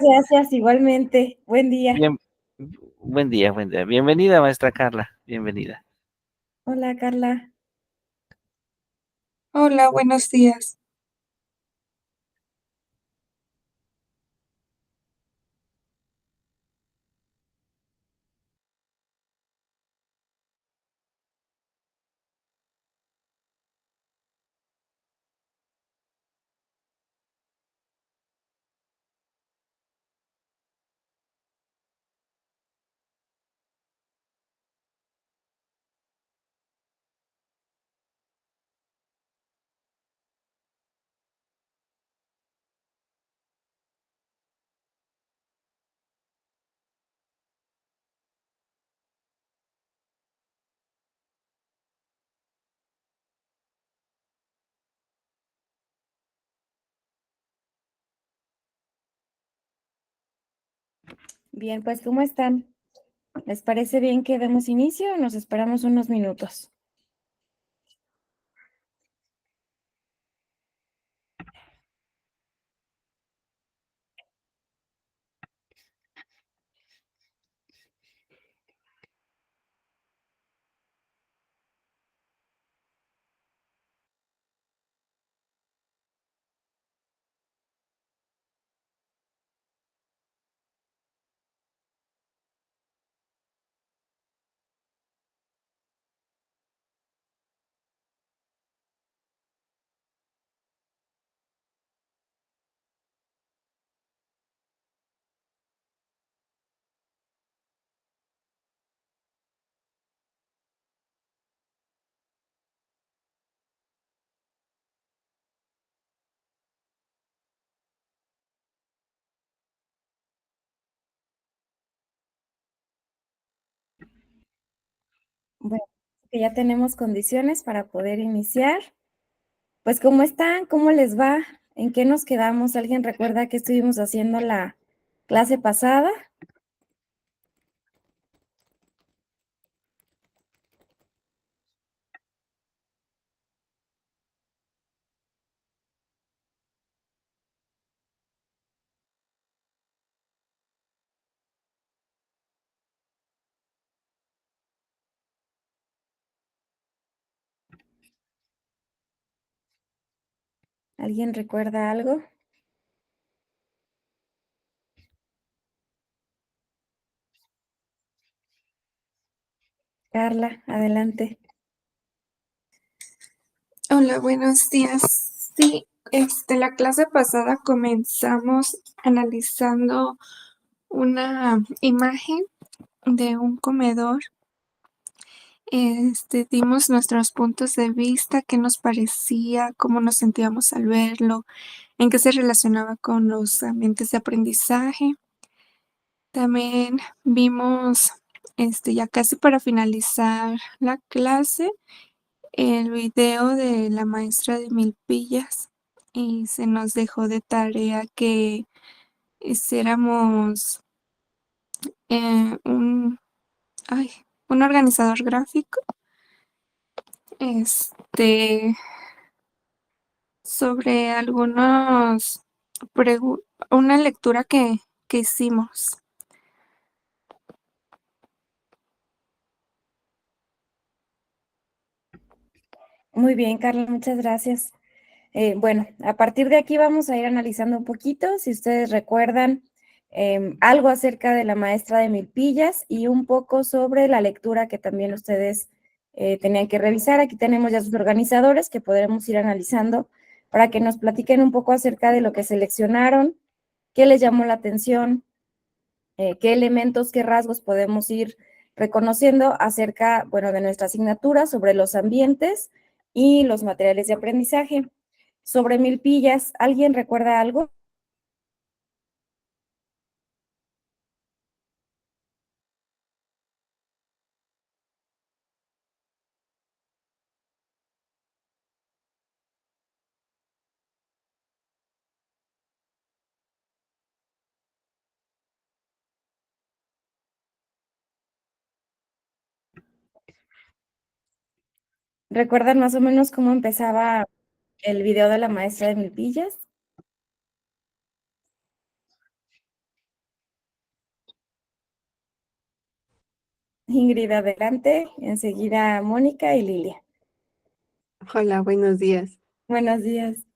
Gracias, igualmente. Buen día. Bien, buen día, buen día. Bienvenida, maestra Carla. Bienvenida. Hola, Carla. Hola, buenos días. Bien, pues, ¿cómo están? ¿Les parece bien que demos inicio o nos esperamos unos minutos? Bueno, que ya tenemos condiciones para poder iniciar. Pues, ¿cómo están? ¿Cómo les va? ¿En qué nos quedamos? ¿Alguien recuerda qué estuvimos haciendo la clase pasada? ¿Alguien recuerda algo? Carla, adelante. Hola, buenos días. Sí, la clase pasada comenzamos analizando una imagen de un comedor. Dimos nuestros puntos de vista, qué nos parecía, cómo nos sentíamos al verlo, en qué se relacionaba con los ambientes de aprendizaje. También vimos, ya casi para finalizar la clase, el video de la maestra de Milpillas y se nos dejó de tarea que hiciéramos un, ay, un organizador gráfico este, sobre algunos, una lectura que hicimos. Muy bien, Carla, muchas gracias. Bueno, a partir de aquí vamos a ir analizando un poquito, si ustedes recuerdan, algo acerca de la maestra de Milpillas y un poco sobre la lectura que también ustedes tenían que revisar. Aquí tenemos ya sus organizadores que podremos ir analizando para que nos platiquen un poco acerca de lo que seleccionaron, qué les llamó la atención, qué elementos, qué rasgos podemos ir reconociendo acerca, bueno, de nuestra asignatura sobre los ambientes y los materiales de aprendizaje. Sobre Milpillas, ¿alguien recuerda algo? ¿Recuerdan más o menos cómo empezaba el video de la maestra de Milpillas? Ingrid, adelante. Enseguida Mónica y Lilia. Hola, buenos días. Buenos días.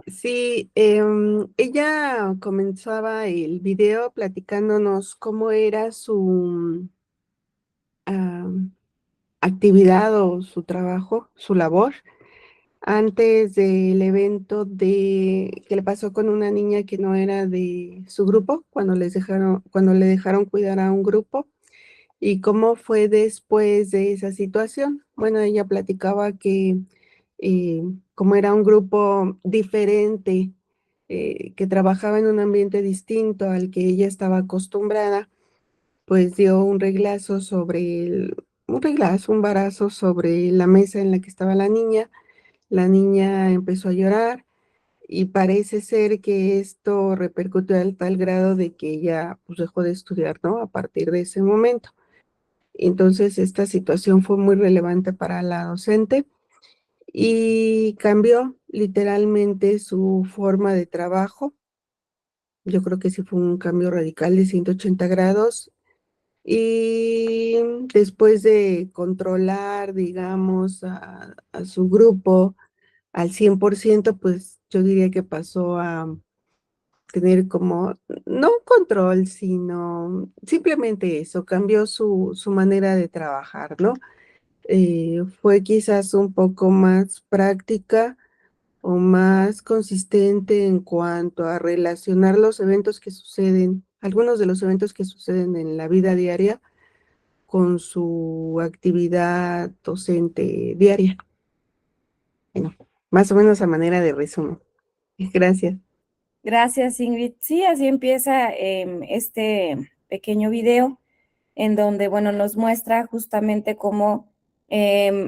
Sí, ella comenzaba el video platicándonos cómo era su actividad o su trabajo, su labor, antes del evento que le pasó con una niña que no era de su grupo, cuando le dejaron cuidar a un grupo, y cómo fue después de esa situación. Bueno, ella platicaba que como era un grupo diferente, que trabajaba en un ambiente distinto al que ella estaba acostumbrada, pues dio un barazo sobre la mesa en la que estaba la niña. La niña empezó a llorar y parece ser que esto repercutió al tal grado de que ella pues, dejó de estudiar, ¿no? A partir de ese momento. Entonces, esta situación fue muy relevante para la docente y cambió literalmente su forma de trabajo. Yo creo que sí fue un cambio radical de 180 grados. Y después de controlar, digamos, a su grupo al 100%, pues yo diría que pasó a tener como, no un control, sino simplemente eso, cambió su manera de trabajar, ¿no? Fue quizás un poco más práctica o más consistente en cuanto a relacionar los eventos que suceden, algunos de los eventos que suceden en la vida diaria con su actividad docente diaria. Bueno, más o menos a manera de resumen. Gracias. Gracias, Ingrid. Sí, así empieza este pequeño video en donde, bueno, nos muestra justamente cómo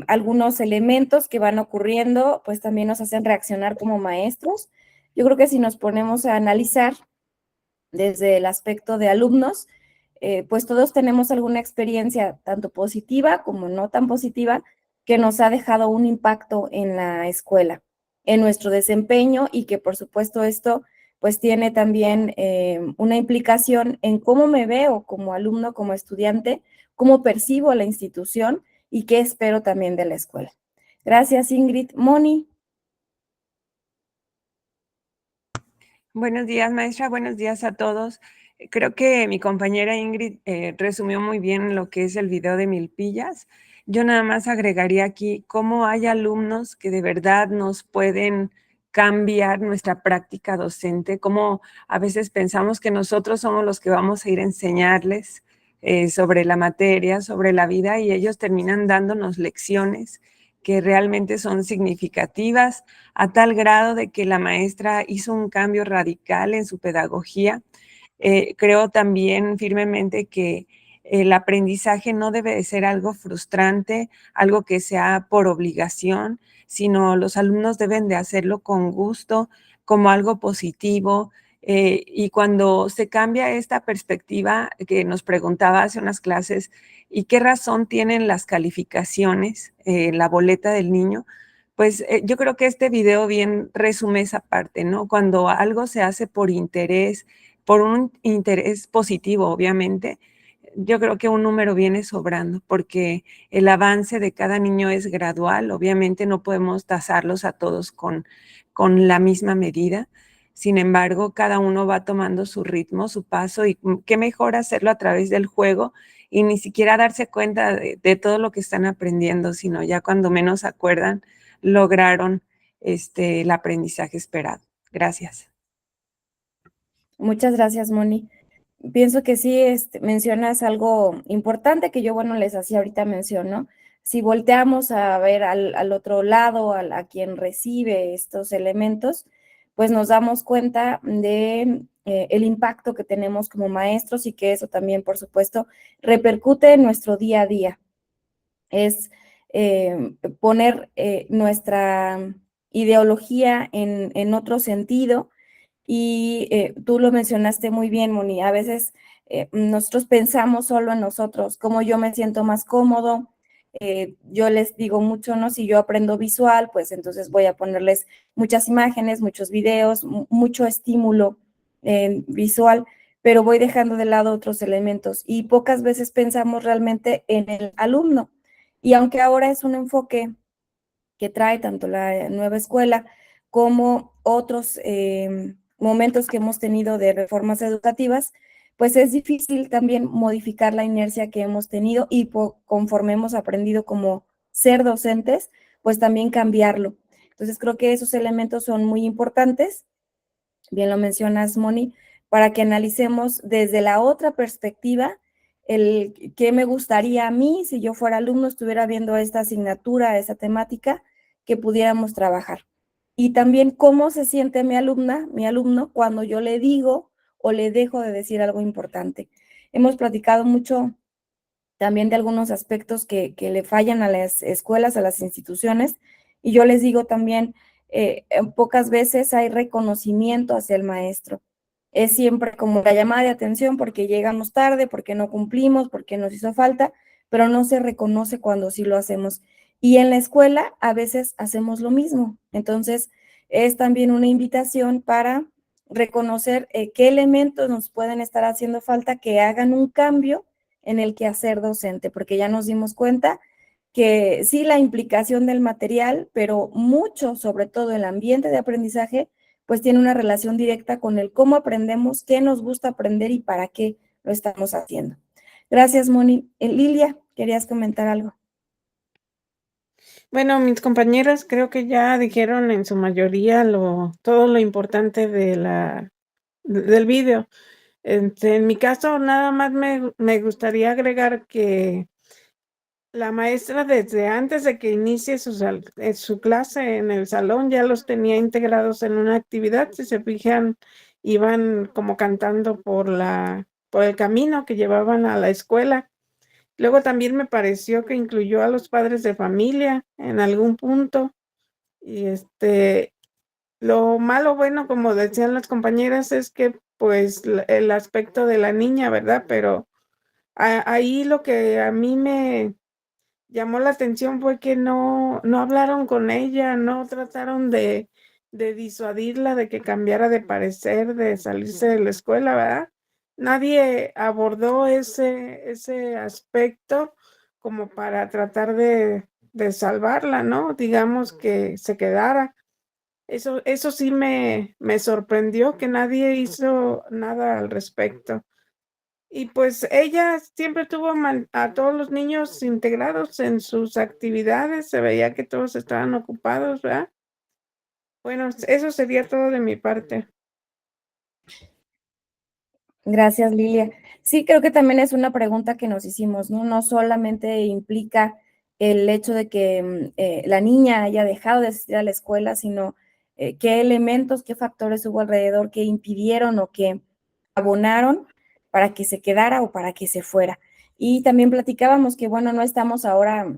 algunos elementos que van ocurriendo, pues también nos hacen reaccionar como maestros. Yo creo que si nos ponemos a analizar desde el aspecto de alumnos, pues todos tenemos alguna experiencia, tanto positiva como no tan positiva, que nos ha dejado un impacto en la escuela, en nuestro desempeño y que por supuesto esto pues tiene también una implicación en cómo me veo como alumno, como estudiante, cómo percibo la institución y qué espero también de la escuela. Gracias, Ingrid. Moni. Buenos días, maestra. Buenos días a todos. Creo que mi compañera Ingrid resumió muy bien lo que es el video de Milpillas. Yo nada más agregaría aquí cómo hay alumnos que de verdad nos pueden cambiar nuestra práctica docente, cómo a veces pensamos que nosotros somos los que vamos a ir a enseñarles sobre la materia, sobre la vida, y ellos terminan dándonos lecciones que realmente son significativas, a tal grado de que la maestra hizo un cambio radical en su pedagogía. Creo también firmemente que el aprendizaje no debe de ser algo frustrante, algo que sea por obligación, sino los alumnos deben de hacerlo con gusto, como algo positivo. Y cuando se cambia esta perspectiva que nos preguntaba hace unas clases, ¿y qué razón tienen las calificaciones, la boleta del niño? Pues yo creo que este video bien resume esa parte, ¿no? Cuando algo se hace por un interés positivo, obviamente, yo creo que un número viene sobrando, porque el avance de cada niño es gradual. Obviamente no podemos tasarlos a todos con la misma medida. Sin embargo, cada uno va tomando su ritmo, su paso, y qué mejor hacerlo a través del juego y ni siquiera darse cuenta de todo lo que están aprendiendo, sino ya cuando menos se acuerdan, lograron el aprendizaje esperado. Gracias. Muchas gracias, Moni. Pienso que sí, mencionas algo importante que yo, bueno, les hacía ahorita mención, ¿no? Si volteamos a ver al otro lado, a quien recibe estos elementos, pues nos damos cuenta de el impacto que tenemos como maestros y que eso también, por supuesto, repercute en nuestro día a día. Es poner nuestra ideología en otro sentido. Y tú lo mencionaste muy bien, Moni. A veces nosotros pensamos solo en nosotros, cómo yo me siento más cómodo. Yo les digo mucho, ¿no? Si yo aprendo visual, pues entonces voy a ponerles muchas imágenes, muchos videos, mucho estímulo visual. pero voy dejando de lado otros elementos y pocas veces pensamos realmente en el alumno. Y aunque ahora es un enfoque que trae tanto la nueva escuela como otros momentos que hemos tenido de reformas educativas, pues es difícil también modificar la inercia que hemos tenido y conforme hemos aprendido como ser docentes, pues también cambiarlo. Entonces creo que esos elementos son muy importantes, bien lo mencionas, Moni, para que analicemos desde la otra perspectiva el qué me gustaría a mí si yo fuera alumno, estuviera viendo esta asignatura, esa temática, que pudiéramos trabajar. Y también cómo se siente mi alumna, mi alumno, cuando yo le digo o le dejo de decir algo importante. Hemos platicado mucho también de algunos aspectos que le fallan a las escuelas, a las instituciones, y yo les digo también, pocas veces hay reconocimiento hacia el maestro. Es siempre como la llamada de atención porque llegamos tarde, porque no cumplimos, porque nos hizo falta, pero no se reconoce cuando sí lo hacemos. Y en la escuela a veces hacemos lo mismo. Entonces, es también una invitación para reconocer qué elementos nos pueden estar haciendo falta que hagan un cambio en el quehacer docente, porque ya nos dimos cuenta que sí la implicación del material, pero mucho, sobre todo el ambiente de aprendizaje, pues tiene una relación directa con el cómo aprendemos, qué nos gusta aprender y para qué lo estamos haciendo. Gracias, Moni. Lilia, ¿querías comentar algo? Bueno, mis compañeras creo que ya dijeron en su mayoría todo lo importante del video. En mi caso, nada más me gustaría agregar que la maestra desde antes de que inicie su clase en el salón ya los tenía integrados en una actividad. Si se fijan, iban como cantando por el camino que llevaban a la escuela. Luego también me pareció que incluyó a los padres de familia en algún punto. Y lo malo, bueno, como decían las compañeras, es que pues el aspecto de la niña, ¿verdad? Pero ahí lo que a mí me llamó la atención fue que no hablaron con ella, no trataron de disuadirla, de que cambiara de parecer, de salirse de la escuela, ¿verdad? Nadie abordó ese aspecto como para tratar de salvarla, ¿no? Digamos que se quedara. Eso sí me sorprendió que nadie hizo nada al respecto. Y pues ella siempre tuvo a todos los niños integrados en sus actividades, se veía que todos estaban ocupados, ¿verdad? Bueno, eso sería todo de mi parte. Gracias, Lilia. Sí, creo que también es una pregunta que nos hicimos, ¿no? No solamente implica el hecho de que la niña haya dejado de asistir a la escuela, sino qué elementos, qué factores hubo alrededor que impidieron o que abonaron para que se quedara o para que se fuera. Y también platicábamos que, bueno, no estamos ahora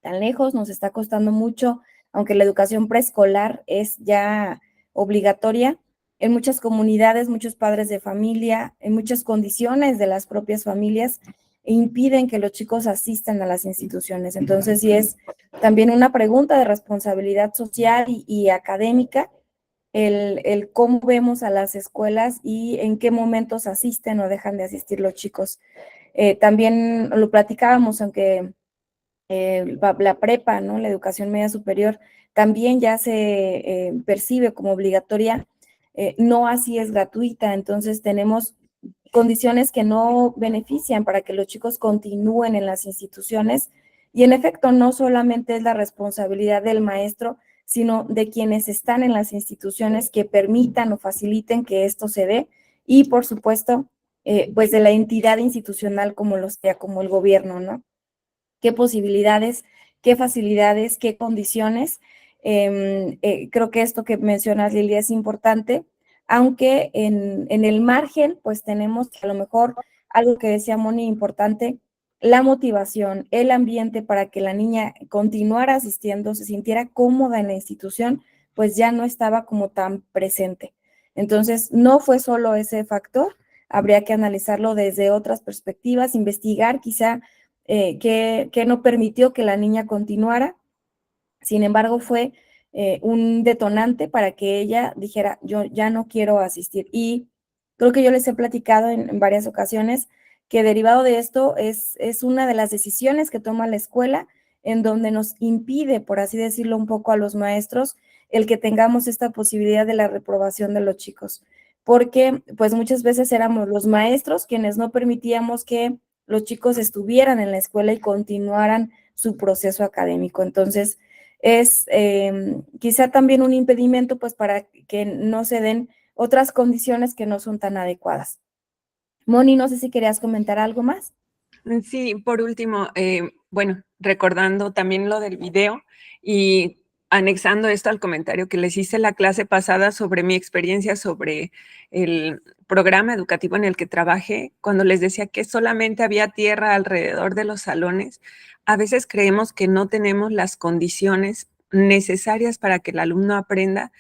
tan lejos, nos está costando mucho, aunque la educación preescolar es ya obligatoria. En muchas comunidades, muchos padres de familia, en muchas condiciones de las propias familias, impiden que los chicos asistan a las instituciones. Entonces, sí es también una pregunta de responsabilidad social y académica, el cómo vemos a las escuelas y en qué momentos asisten o dejan de asistir los chicos. También lo platicábamos, aunque la prepa, ¿no? La educación media superior también ya se percibe como obligatoria, no así es gratuita, entonces tenemos condiciones que no benefician para que los chicos continúen en las instituciones y en efecto no solamente es la responsabilidad del maestro, sino de quienes están en las instituciones que permitan o faciliten que esto se dé y por supuesto pues de la entidad institucional como lo sea, como el gobierno, ¿no? Qué posibilidades, qué facilidades, qué condiciones. Creo que esto que mencionas, Lilia, es importante, aunque en el margen, pues tenemos que a lo mejor algo que decía Moni importante, la motivación, el ambiente para que la niña continuara asistiendo, se sintiera cómoda en la institución, pues ya no estaba como tan presente. Entonces, no fue solo ese factor, habría que analizarlo desde otras perspectivas, investigar quizá que no permitió que la niña continuara. Sin embargo, fue un detonante para que ella dijera, yo ya no quiero asistir. Y Creo que yo les he platicado en varias ocasiones que derivado de esto es una de las decisiones que toma la escuela en donde nos impide, por así decirlo, un poco a los maestros el que tengamos esta posibilidad de la reprobación de los chicos, porque pues muchas veces éramos los maestros quienes no permitíamos que los chicos estuvieran en la escuela y continuaran su proceso académico. Entonces, es quizá también un impedimento pues para que no se den otras condiciones que no son tan adecuadas. Moni, no sé si querías comentar algo más. Sí, por último, bueno, recordando también lo del video y anexando esto al comentario que les hice la clase pasada sobre mi experiencia sobre el programa educativo en el que trabajé, cuando les decía que solamente había tierra alrededor de los salones, a veces creemos que no tenemos las condiciones necesarias para que el alumno aprenda.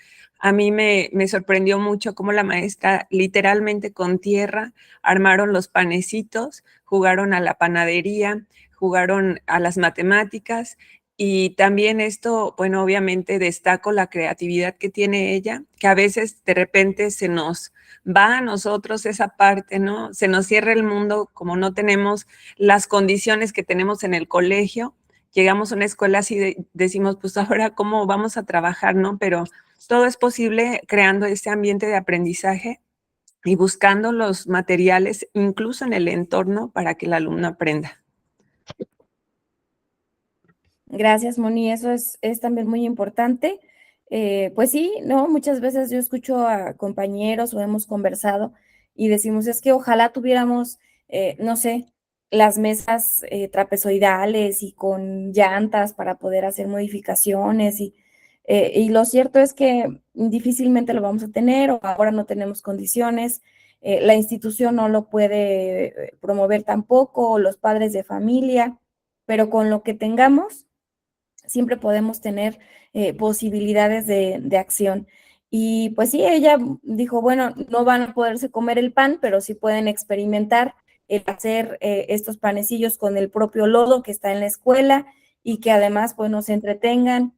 A mí me sorprendió mucho cómo la maestra literalmente con tierra armaron los panecitos, jugaron a la panadería, jugaron a las matemáticas y también esto, bueno, obviamente destaco la creatividad que tiene ella, que a veces de repente se nos va a nosotros esa parte, ¿no? Se nos cierra el mundo como no tenemos las condiciones que tenemos en el colegio. Llegamos a una escuela así decimos, pues ahora cómo vamos a trabajar, ¿no? Pero todo es posible creando este ambiente de aprendizaje y buscando los materiales, incluso en el entorno, para que el alumno aprenda. Gracias, Moni, eso es también muy importante. Pues sí, ¿no? Muchas veces yo escucho a compañeros o hemos conversado y decimos, es que ojalá tuviéramos, no sé, las mesas trapezoidales y con llantas para poder hacer modificaciones y lo cierto es que difícilmente lo vamos a tener o ahora no tenemos condiciones. La institución no lo puede promover tampoco, o los padres de familia, pero con lo que tengamos siempre podemos tener posibilidades de acción. Y pues sí, ella dijo, bueno, no van a poderse comer el pan, pero sí pueden experimentar el hacer estos panecillos con el propio lodo que está en la escuela y que además pues nos entretengan,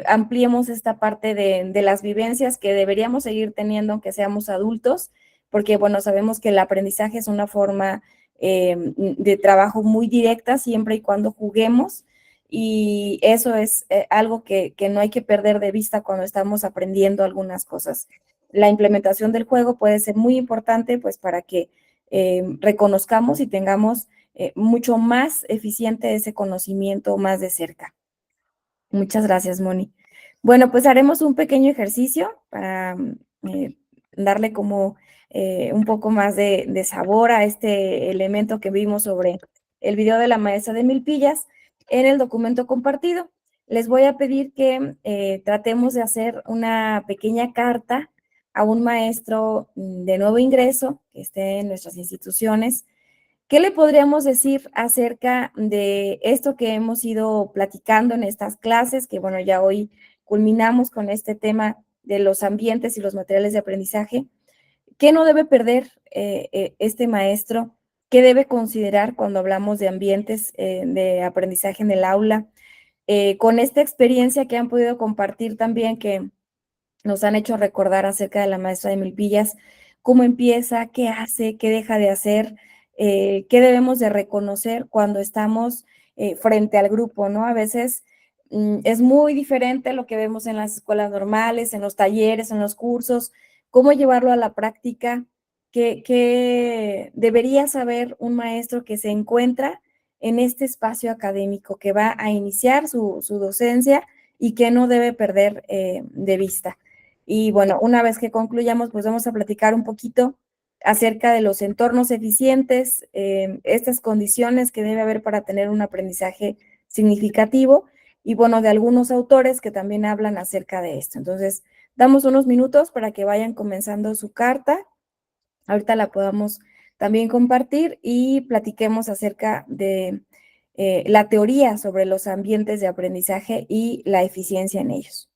ampliemos esta parte de las vivencias que deberíamos seguir teniendo aunque seamos adultos, porque bueno, sabemos que el aprendizaje es una forma de trabajo muy directa siempre y cuando juguemos y eso es algo que no hay que perder de vista cuando estamos aprendiendo algunas cosas. La implementación del juego puede ser muy importante pues para que reconozcamos y tengamos mucho más eficiente ese conocimiento más de cerca. Muchas gracias, Moni. Bueno, pues haremos un pequeño ejercicio para darle como un poco más de sabor a este elemento que vimos sobre el video de la maestra de Milpillas en el documento compartido. Les voy a pedir que tratemos de hacer una pequeña carta a un maestro de nuevo ingreso que esté en nuestras instituciones. ¿Qué le podríamos decir acerca de esto que hemos ido platicando en estas clases? Que bueno, ya hoy culminamos con este tema de los ambientes y los materiales de aprendizaje. ¿Qué no debe perder este maestro? ¿Qué debe considerar cuando hablamos de ambientes de aprendizaje en el aula? Con esta experiencia que han podido compartir también, que nos han hecho recordar acerca de la maestra de Milpillas, cómo empieza, qué hace, qué deja de hacer, qué debemos de reconocer cuando estamos frente al grupo, ¿no? A veces es muy diferente lo que vemos en las escuelas normales, en los talleres, en los cursos, cómo llevarlo a la práctica, qué debería saber un maestro que se encuentra en este espacio académico, que va a iniciar su docencia y que no debe perder de vista. Y bueno, una vez que concluyamos, pues vamos a platicar un poquito acerca de los entornos eficientes, estas condiciones que debe haber para tener un aprendizaje significativo y bueno, de algunos autores que también hablan acerca de esto. Entonces, damos unos minutos para que vayan comenzando su carta. Ahorita la podamos también compartir y platiquemos acerca de la teoría sobre los ambientes de aprendizaje y la eficiencia en ellos.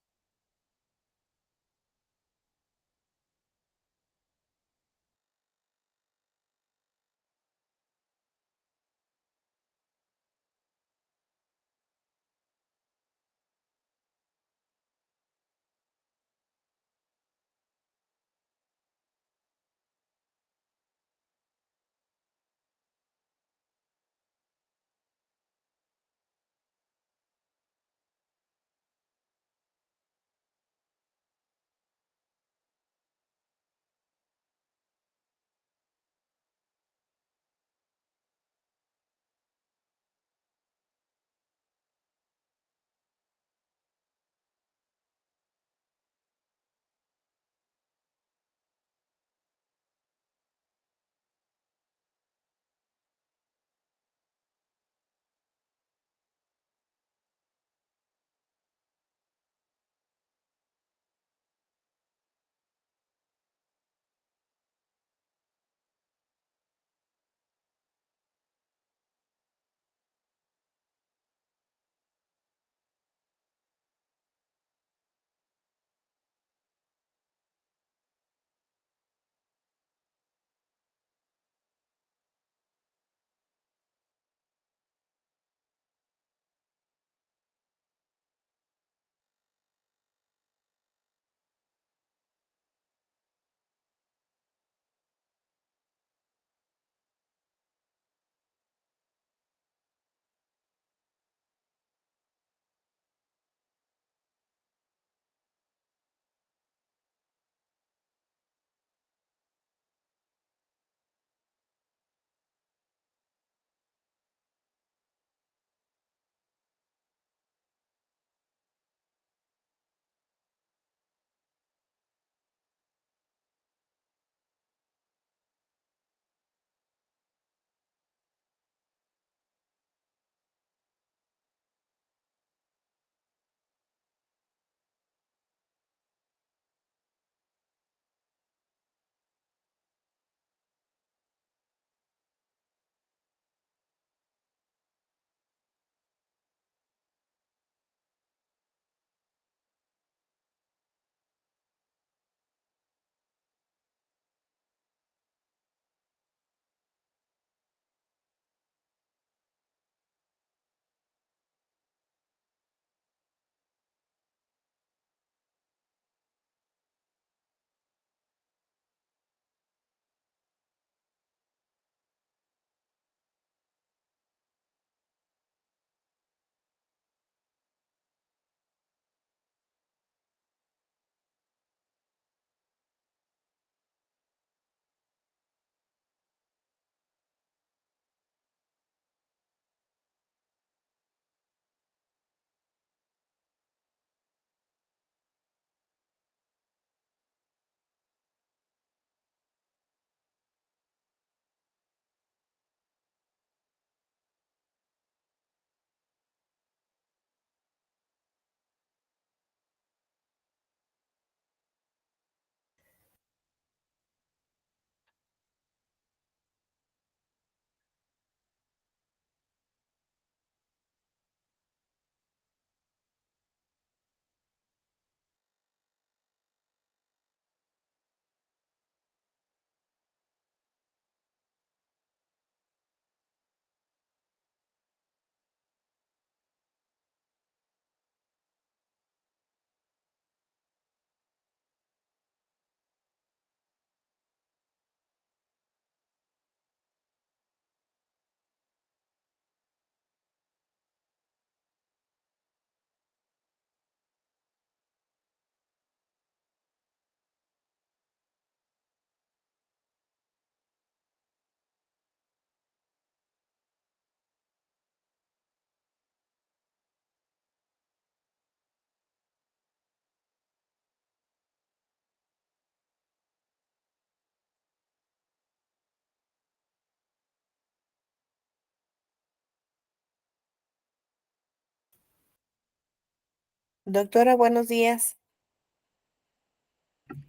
Doctora, buenos días.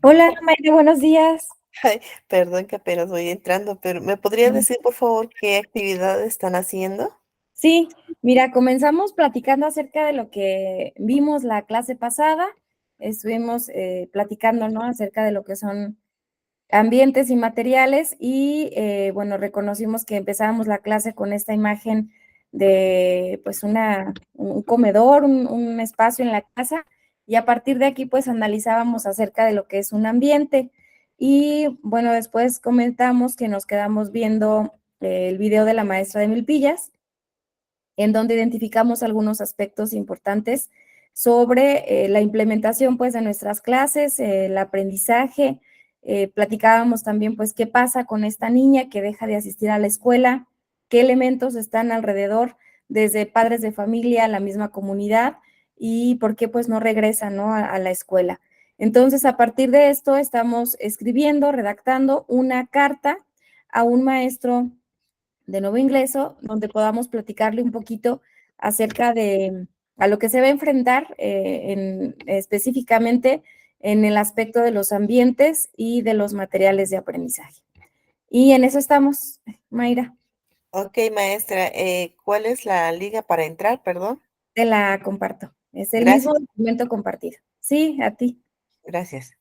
Hola, Mayra, buenos días. Ay, perdón que apenas voy entrando, pero ¿me podría decir, por favor, qué actividades están haciendo? Sí, mira, comenzamos platicando acerca de lo que vimos la clase pasada. Estuvimos platicando, ¿no? Acerca de lo que son ambientes y materiales y, bueno, reconocimos que empezábamos la clase con esta imagen de, pues, un comedor, un espacio en la casa y a partir de aquí, pues, analizábamos acerca de lo que es un ambiente. Y, bueno, después comentamos que nos quedamos viendo el video de la maestra de Milpillas en donde identificamos algunos aspectos importantes sobre la implementación pues de nuestras clases, el aprendizaje, platicábamos también pues qué pasa con esta niña que deja de asistir a la escuela, qué elementos están alrededor, desde padres de familia, la misma comunidad y por qué pues no regresa, ¿no? A la escuela. Entonces, a partir de esto estamos escribiendo, redactando una carta a un maestro de nuevo ingreso, donde podamos platicarle un poquito acerca de a lo que se va a enfrentar específicamente en el aspecto de los ambientes y de los materiales de aprendizaje. Y en eso estamos, Mayra. Ok, maestra, ¿cuál es la liga para entrar? Perdón. Te la comparto. Es el mismo Gracias, documento compartido. Sí, a ti. gracias.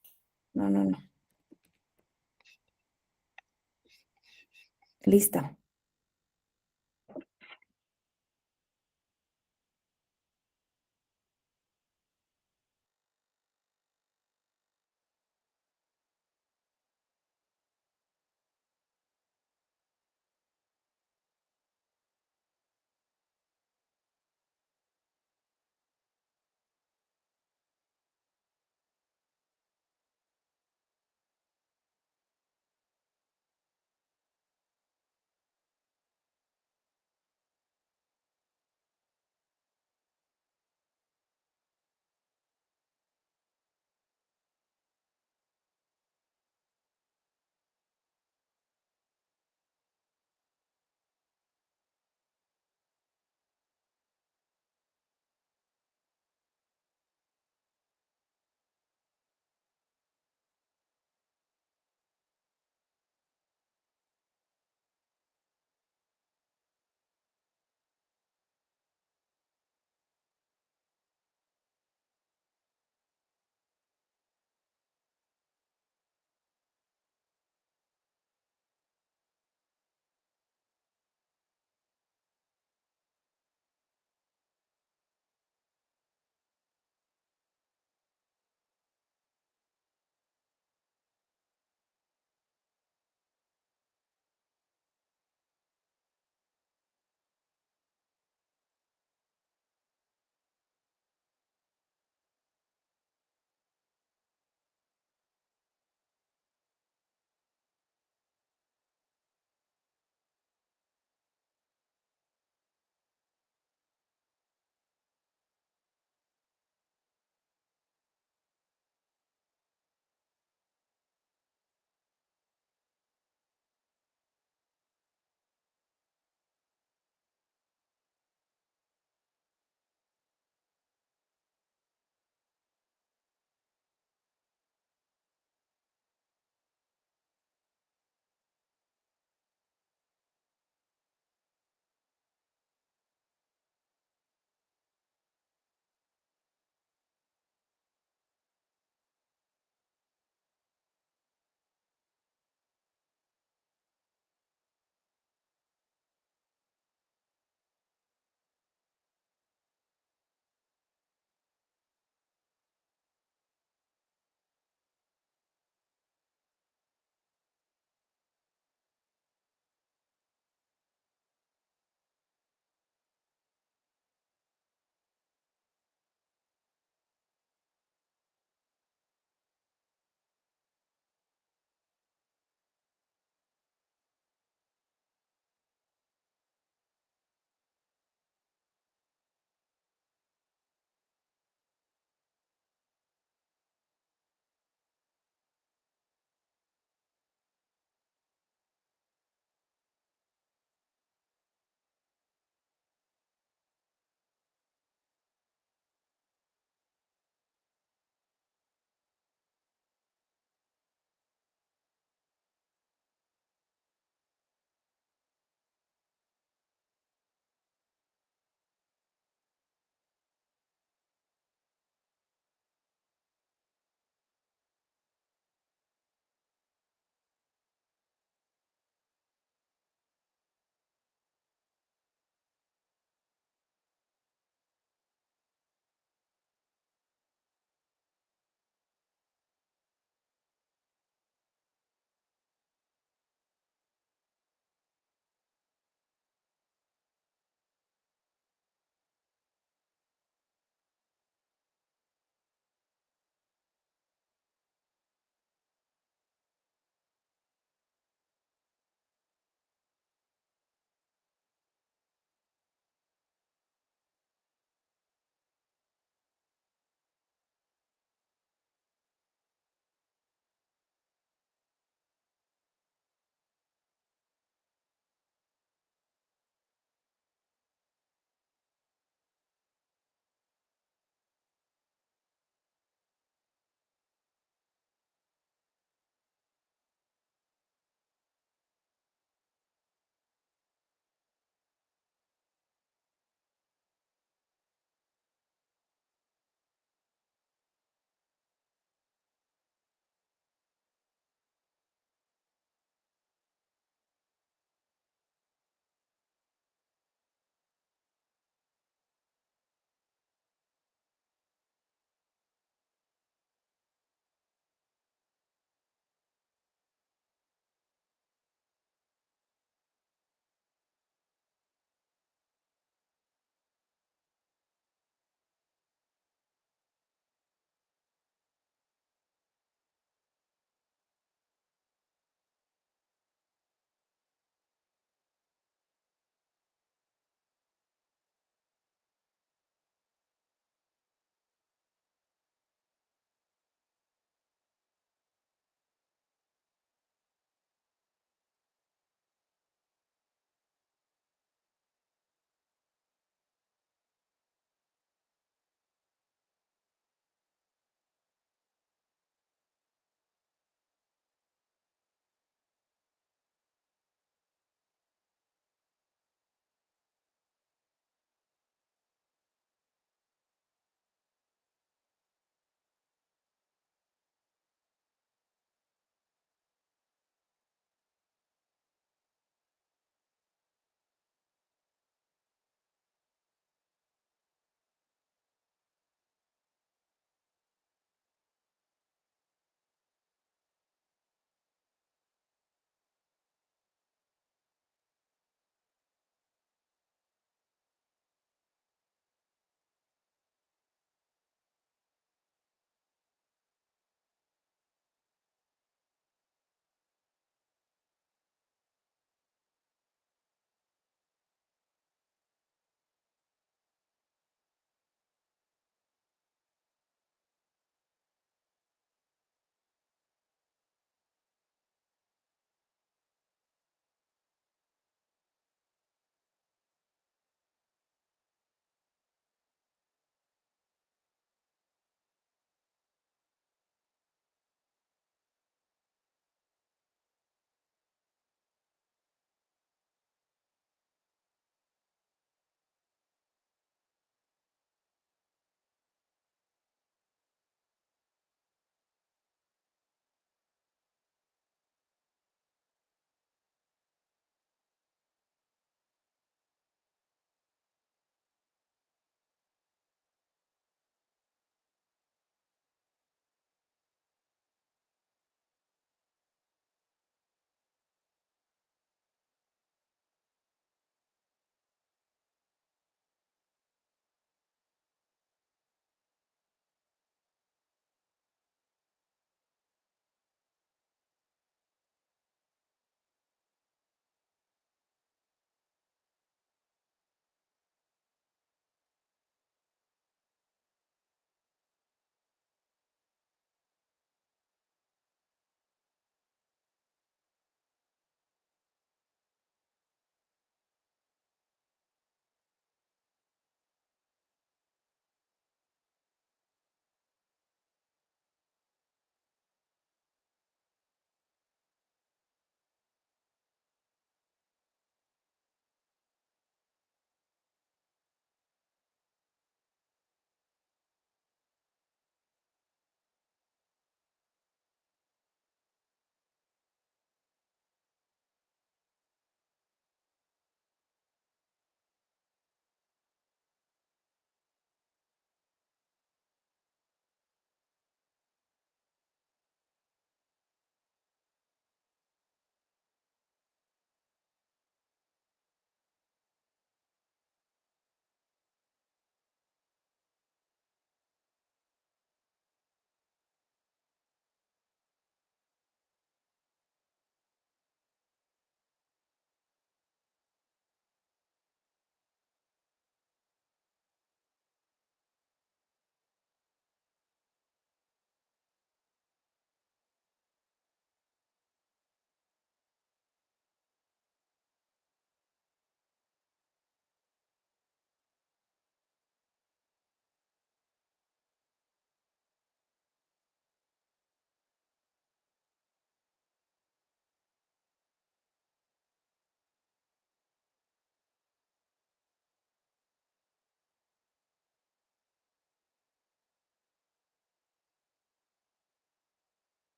No, no, no. Listo.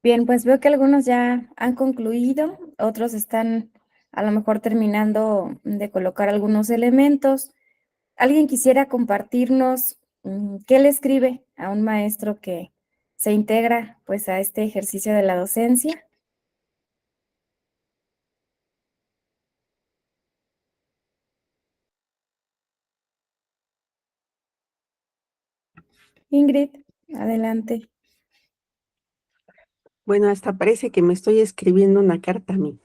Bien, pues veo que algunos ya han concluido, otros están a lo mejor terminando de colocar algunos elementos. ¿Alguien quisiera compartirnos qué le escribe a un maestro que se integra pues a este ejercicio de la docencia? Ingrid, adelante. Bueno, hasta parece que me estoy escribiendo una carta a mí,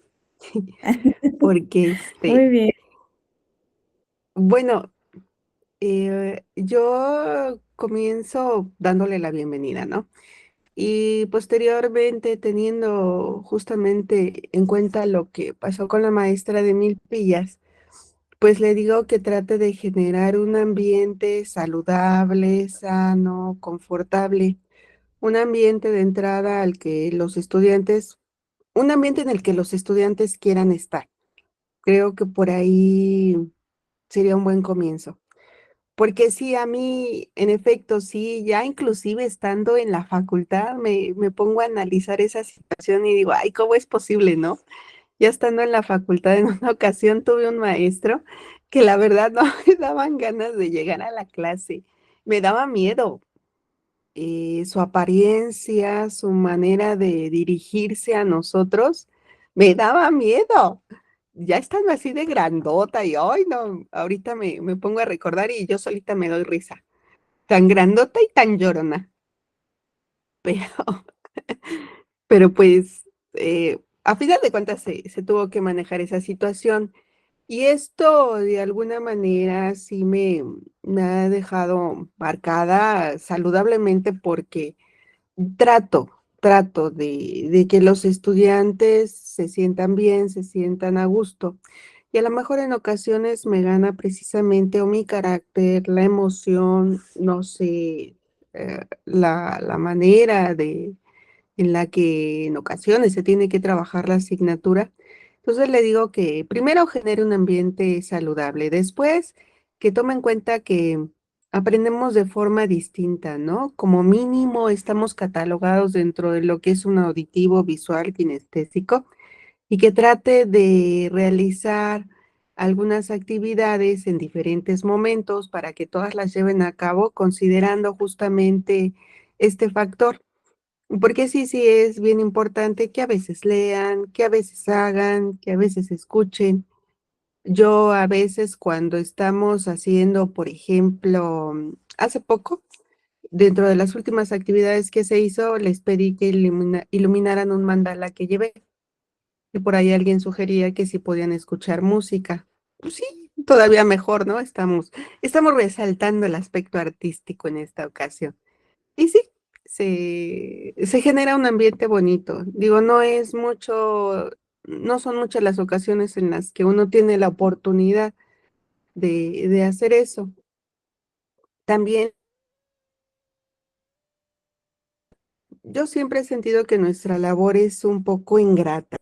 porque Muy bien. bueno, yo comienzo dándole la bienvenida, ¿no? Y posteriormente, teniendo justamente en cuenta lo que pasó con la maestra de Milpillas, pues le digo que trate de generar un ambiente saludable, sano, confortable, un ambiente de entrada al que los estudiantes, un ambiente en el que los estudiantes quieran estar. Creo que por ahí sería un buen comienzo. Porque sí, a mí, en efecto, sí, ya inclusive estando en la facultad, me pongo a analizar esa situación y digo, ay, ¿cómo es posible, no? Ya estando en la facultad, en una ocasión tuve un maestro que la verdad no me daban ganas de llegar a la clase, me daba miedo, su apariencia, su manera de dirigirse a nosotros, me daba miedo. Ya estando así de grandota y, ay, no, ahorita me pongo a recordar y yo solita me doy risa. Tan grandota y tan llorona. Pero, pero pues, a final de cuentas se tuvo que manejar esa situación. Y esto de alguna manera sí me ha dejado marcada saludablemente porque trato, trato de que los estudiantes se sientan bien, se sientan a gusto. Y a lo mejor en ocasiones me gana precisamente o mi carácter, la emoción, no sé, la manera en la que en ocasiones se tiene que trabajar la asignatura. Entonces le digo que primero genere un ambiente saludable, después que tome en cuenta que aprendemos de forma distinta, ¿no? Como mínimo estamos catalogados dentro de lo que es un auditivo, visual, kinestésico, y que trate de realizar algunas actividades en diferentes momentos para que todas las lleven a cabo considerando justamente este factor. Porque sí, sí es bien importante que a veces lean, que a veces hagan, que a veces escuchen. Yo a veces cuando estamos haciendo, por ejemplo, hace poco, dentro de las últimas actividades que se hizo, les pedí que iluminaran un mandala que llevé. Y por ahí alguien sugería que si podían escuchar música. Pues sí, todavía mejor, ¿no? Estamos resaltando el aspecto artístico en esta ocasión. Y sí, se genera un ambiente bonito. Digo, no son muchas las ocasiones en las que uno tiene la oportunidad de hacer eso. También yo siempre he sentido que nuestra labor es un poco ingrata.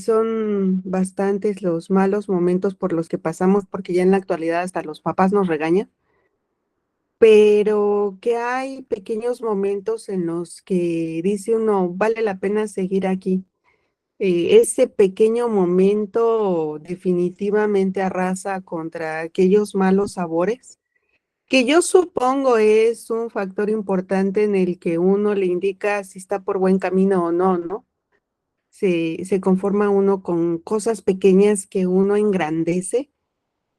Son bastantes los malos momentos por los que pasamos, porque ya en la actualidad hasta los papás nos regañan, pero que hay pequeños momentos en los que dice uno, vale la pena seguir aquí. Ese pequeño momento definitivamente arrasa contra aquellos malos sabores, que yo supongo es un factor importante en el que uno le indica si está por buen camino o no, ¿no? Se conforma uno con cosas pequeñas que uno engrandece,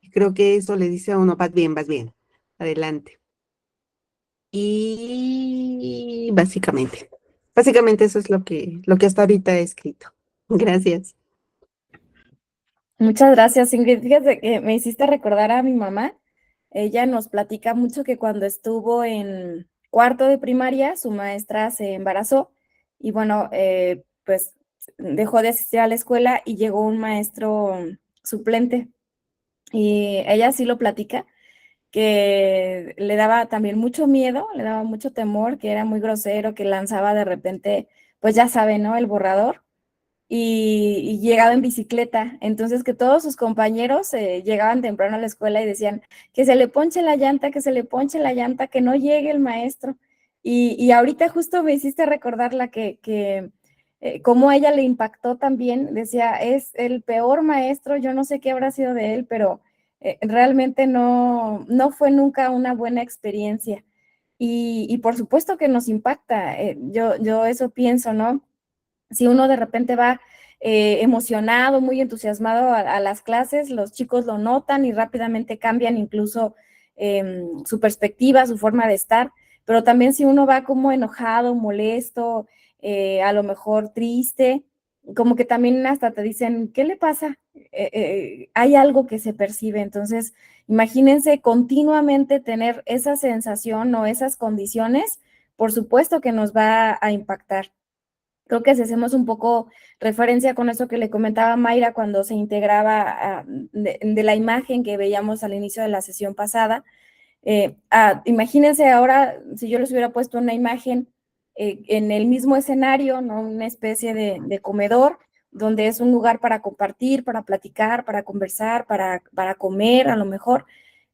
y creo que eso le dice a uno, vas bien, adelante. Y básicamente eso es lo que hasta ahorita he escrito. Gracias. Muchas gracias, Ingrid. Fíjate que me hiciste recordar a mi mamá. Ella nos platica mucho que cuando estuvo en cuarto de primaria, su maestra se embarazó y bueno, pues dejó de asistir a la escuela y llegó un maestro suplente. Y ella sí lo platica, que le daba también mucho miedo, le daba mucho temor, que era muy grosero, que lanzaba de repente, pues ya sabe, ¿no? El borrador y llegaba en bicicleta. Entonces que todos sus compañeros llegaban temprano a la escuela y decían que se le ponche la llanta, que se le ponche la llanta, que no llegue el maestro. Y ahorita justo me hiciste recordar cómo a ella le impactó también. Decía, es el peor maestro, yo no sé qué habrá sido de él, pero realmente no fue nunca una buena experiencia. Y por supuesto que nos impacta, yo eso pienso, ¿no? Si uno de repente va emocionado, muy entusiasmado a las clases, los chicos lo notan y rápidamente cambian incluso su perspectiva, su forma de estar, pero también si uno va como enojado, molesto, a lo mejor triste, como que también hasta te dicen, ¿qué le pasa? Hay algo que se percibe, entonces imagínense continuamente tener esa sensación o esas condiciones, por supuesto que nos va a impactar. Creo que si hacemos un poco referencia con eso que le comentaba Mayra cuando se integraba de la imagen que veíamos al inicio de la sesión pasada, imagínense ahora si yo les hubiera puesto una imagen en el mismo escenario, ¿no? Una especie de comedor, donde es un lugar para compartir, para platicar, para conversar, para comer, a lo mejor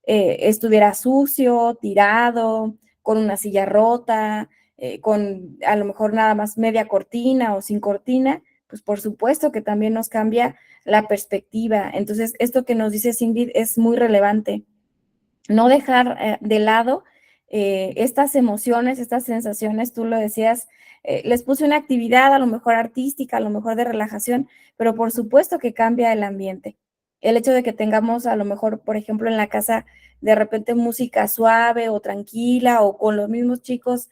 estuviera sucio, tirado, con una silla rota, con a lo mejor nada más media cortina o sin cortina, pues por supuesto que también nos cambia la perspectiva. Entonces, esto que nos dice Ingrid es muy relevante. No dejar de lado estas emociones, estas sensaciones, tú lo decías, les puse una actividad a lo mejor artística, a lo mejor de relajación, pero por supuesto que cambia el ambiente. El hecho de que tengamos a lo mejor, por ejemplo, en la casa de repente música suave o tranquila o con los mismos chicos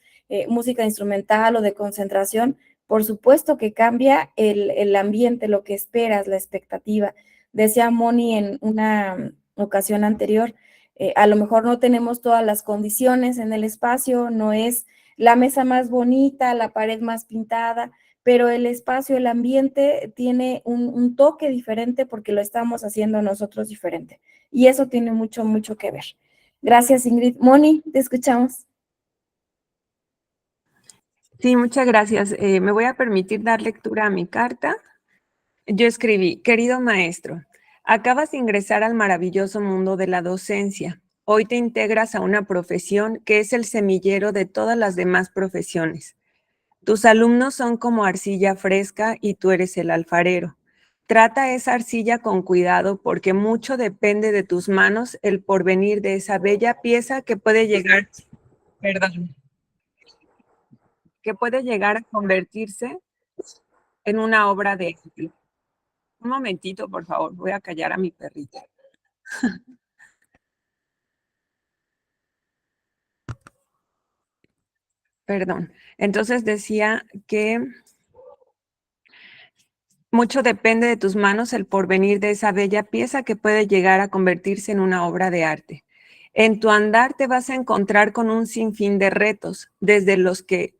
música instrumental o de concentración, por supuesto que cambia el ambiente, lo que esperas, la expectativa. Decía Moni en una ocasión anterior, a lo mejor no tenemos todas las condiciones en el espacio, no es la mesa más bonita, la pared más pintada, pero el espacio, el ambiente tiene un toque diferente porque lo estamos haciendo nosotros diferente. Y eso tiene mucho, mucho que ver. Gracias, Ingrid. Moni, te escuchamos. Sí, muchas gracias. Me voy a permitir dar lectura a mi carta. Yo escribí, querido maestro, acabas de ingresar al maravilloso mundo de la docencia. Hoy te integras a una profesión que es el semillero de todas las demás profesiones. Tus alumnos son como arcilla fresca y tú eres el alfarero. Trata esa arcilla con cuidado porque mucho depende de tus manos el porvenir de esa bella pieza que puede llegar, que puede llegar a convertirse en una obra de arte. Un momentito, por favor, voy a callar a mi perrita. Perdón. Entonces decía que mucho depende de tus manos el porvenir de esa bella pieza que puede llegar a convertirse en una obra de arte. En tu andar te vas a encontrar con un sinfín de retos, desde los que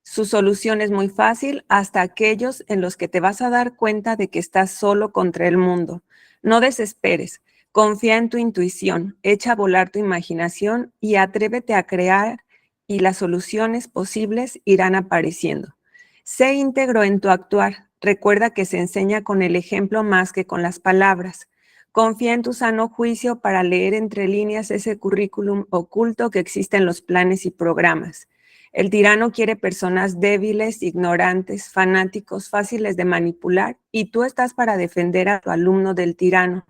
su solución es muy fácil hasta aquellos en los que te vas a dar cuenta de que estás solo contra el mundo. No desesperes, confía en tu intuición, echa a volar tu imaginación y atrévete a crear y las soluciones posibles irán apareciendo. Sé íntegro en tu actuar. Recuerda que se enseña con el ejemplo más que con las palabras. Confía en tu sano juicio para leer entre líneas ese currículum oculto que existe en los planes y programas. El tirano quiere personas débiles, ignorantes, fanáticos, fáciles de manipular, y tú estás para defender a tu alumno del tirano,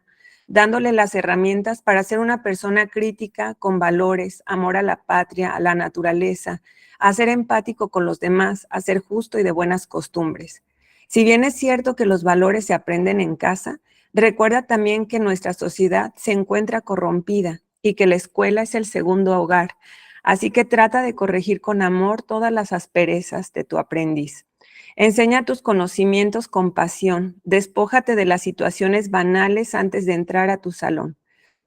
dándole las herramientas para ser una persona crítica, con valores, amor a la patria, a la naturaleza, a ser empático con los demás, a ser justo y de buenas costumbres. Si bien es cierto que los valores se aprenden en casa, recuerda también que nuestra sociedad se encuentra corrompida y que la escuela es el segundo hogar, así que trata de corregir con amor todas las asperezas de tu aprendiz. Enseña tus conocimientos con pasión, despójate de las situaciones banales antes de entrar a tu salón.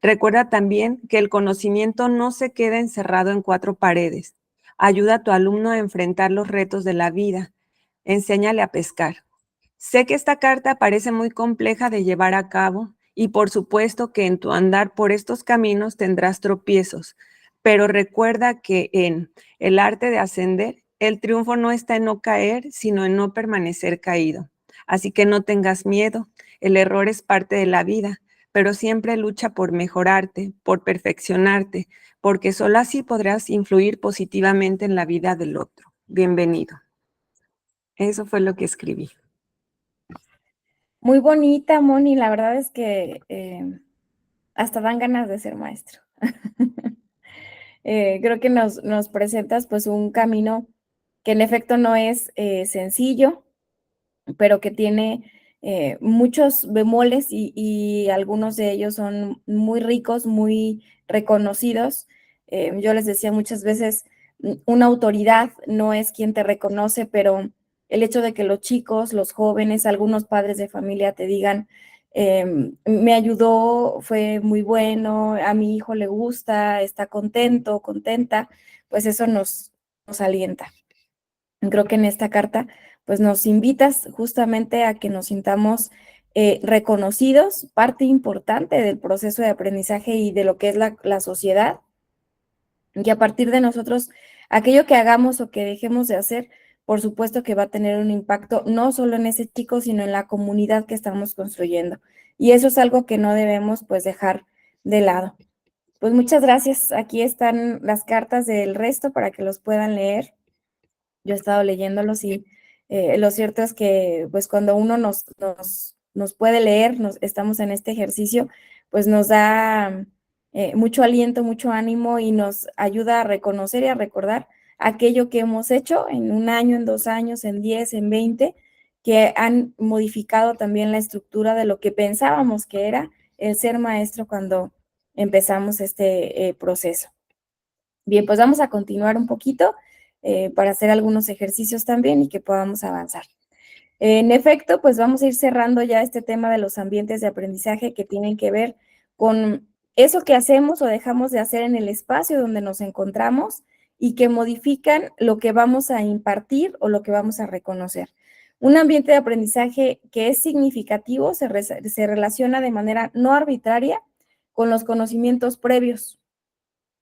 Recuerda también que el conocimiento no se queda encerrado en cuatro paredes. Ayuda a tu alumno a enfrentar los retos de la vida. Enséñale a pescar. Sé que esta carta parece muy compleja de llevar a cabo y por supuesto que en tu andar por estos caminos tendrás tropiezos, pero recuerda que en el arte de ascender, el triunfo no está en no caer, sino en no permanecer caído. Así que no tengas miedo, el error es parte de la vida, pero siempre lucha por mejorarte, por perfeccionarte, porque solo así podrás influir positivamente en la vida del otro. Bienvenido. Eso fue lo que escribí. Muy bonita, Moni, la verdad es que hasta dan ganas de ser maestro. Creo que nos presentas pues un camino que en efecto no es sencillo, pero que tiene muchos bemoles y algunos de ellos son muy ricos, muy reconocidos. Yo les decía muchas veces, una autoridad no es quien te reconoce, pero el hecho de que los chicos, los jóvenes, algunos padres de familia te digan, me ayudó, fue muy bueno, a mi hijo le gusta, está contento, contenta, pues eso nos alienta. Creo que en esta carta, pues nos invitas justamente a que nos sintamos reconocidos, parte importante del proceso de aprendizaje y de lo que es la sociedad, y a partir de nosotros, aquello que hagamos o que dejemos de hacer, por supuesto que va a tener un impacto no solo en ese chico, sino en la comunidad que estamos construyendo. Y eso es algo que no debemos pues dejar de lado. Pues muchas gracias. Aquí están las cartas del resto para que los puedan leer. Yo he estado leyéndolos y lo cierto es que pues cuando uno nos puede leer, estamos en este ejercicio, pues nos da mucho aliento, mucho ánimo y nos ayuda a reconocer y a recordar aquello que hemos hecho en 1 año, en 2 años, en 10, en 20, que han modificado también la estructura de lo que pensábamos que era el ser maestro cuando empezamos este proceso. Bien, pues vamos a continuar un poquito para hacer algunos ejercicios también y que podamos avanzar. En efecto, pues vamos a ir cerrando ya este tema de los ambientes de aprendizaje que tienen que ver con eso que hacemos o dejamos de hacer en el espacio donde nos encontramos y que modifican lo que vamos a impartir o lo que vamos a reconocer. Un ambiente de aprendizaje que es significativo se relaciona de manera no arbitraria con los conocimientos previos,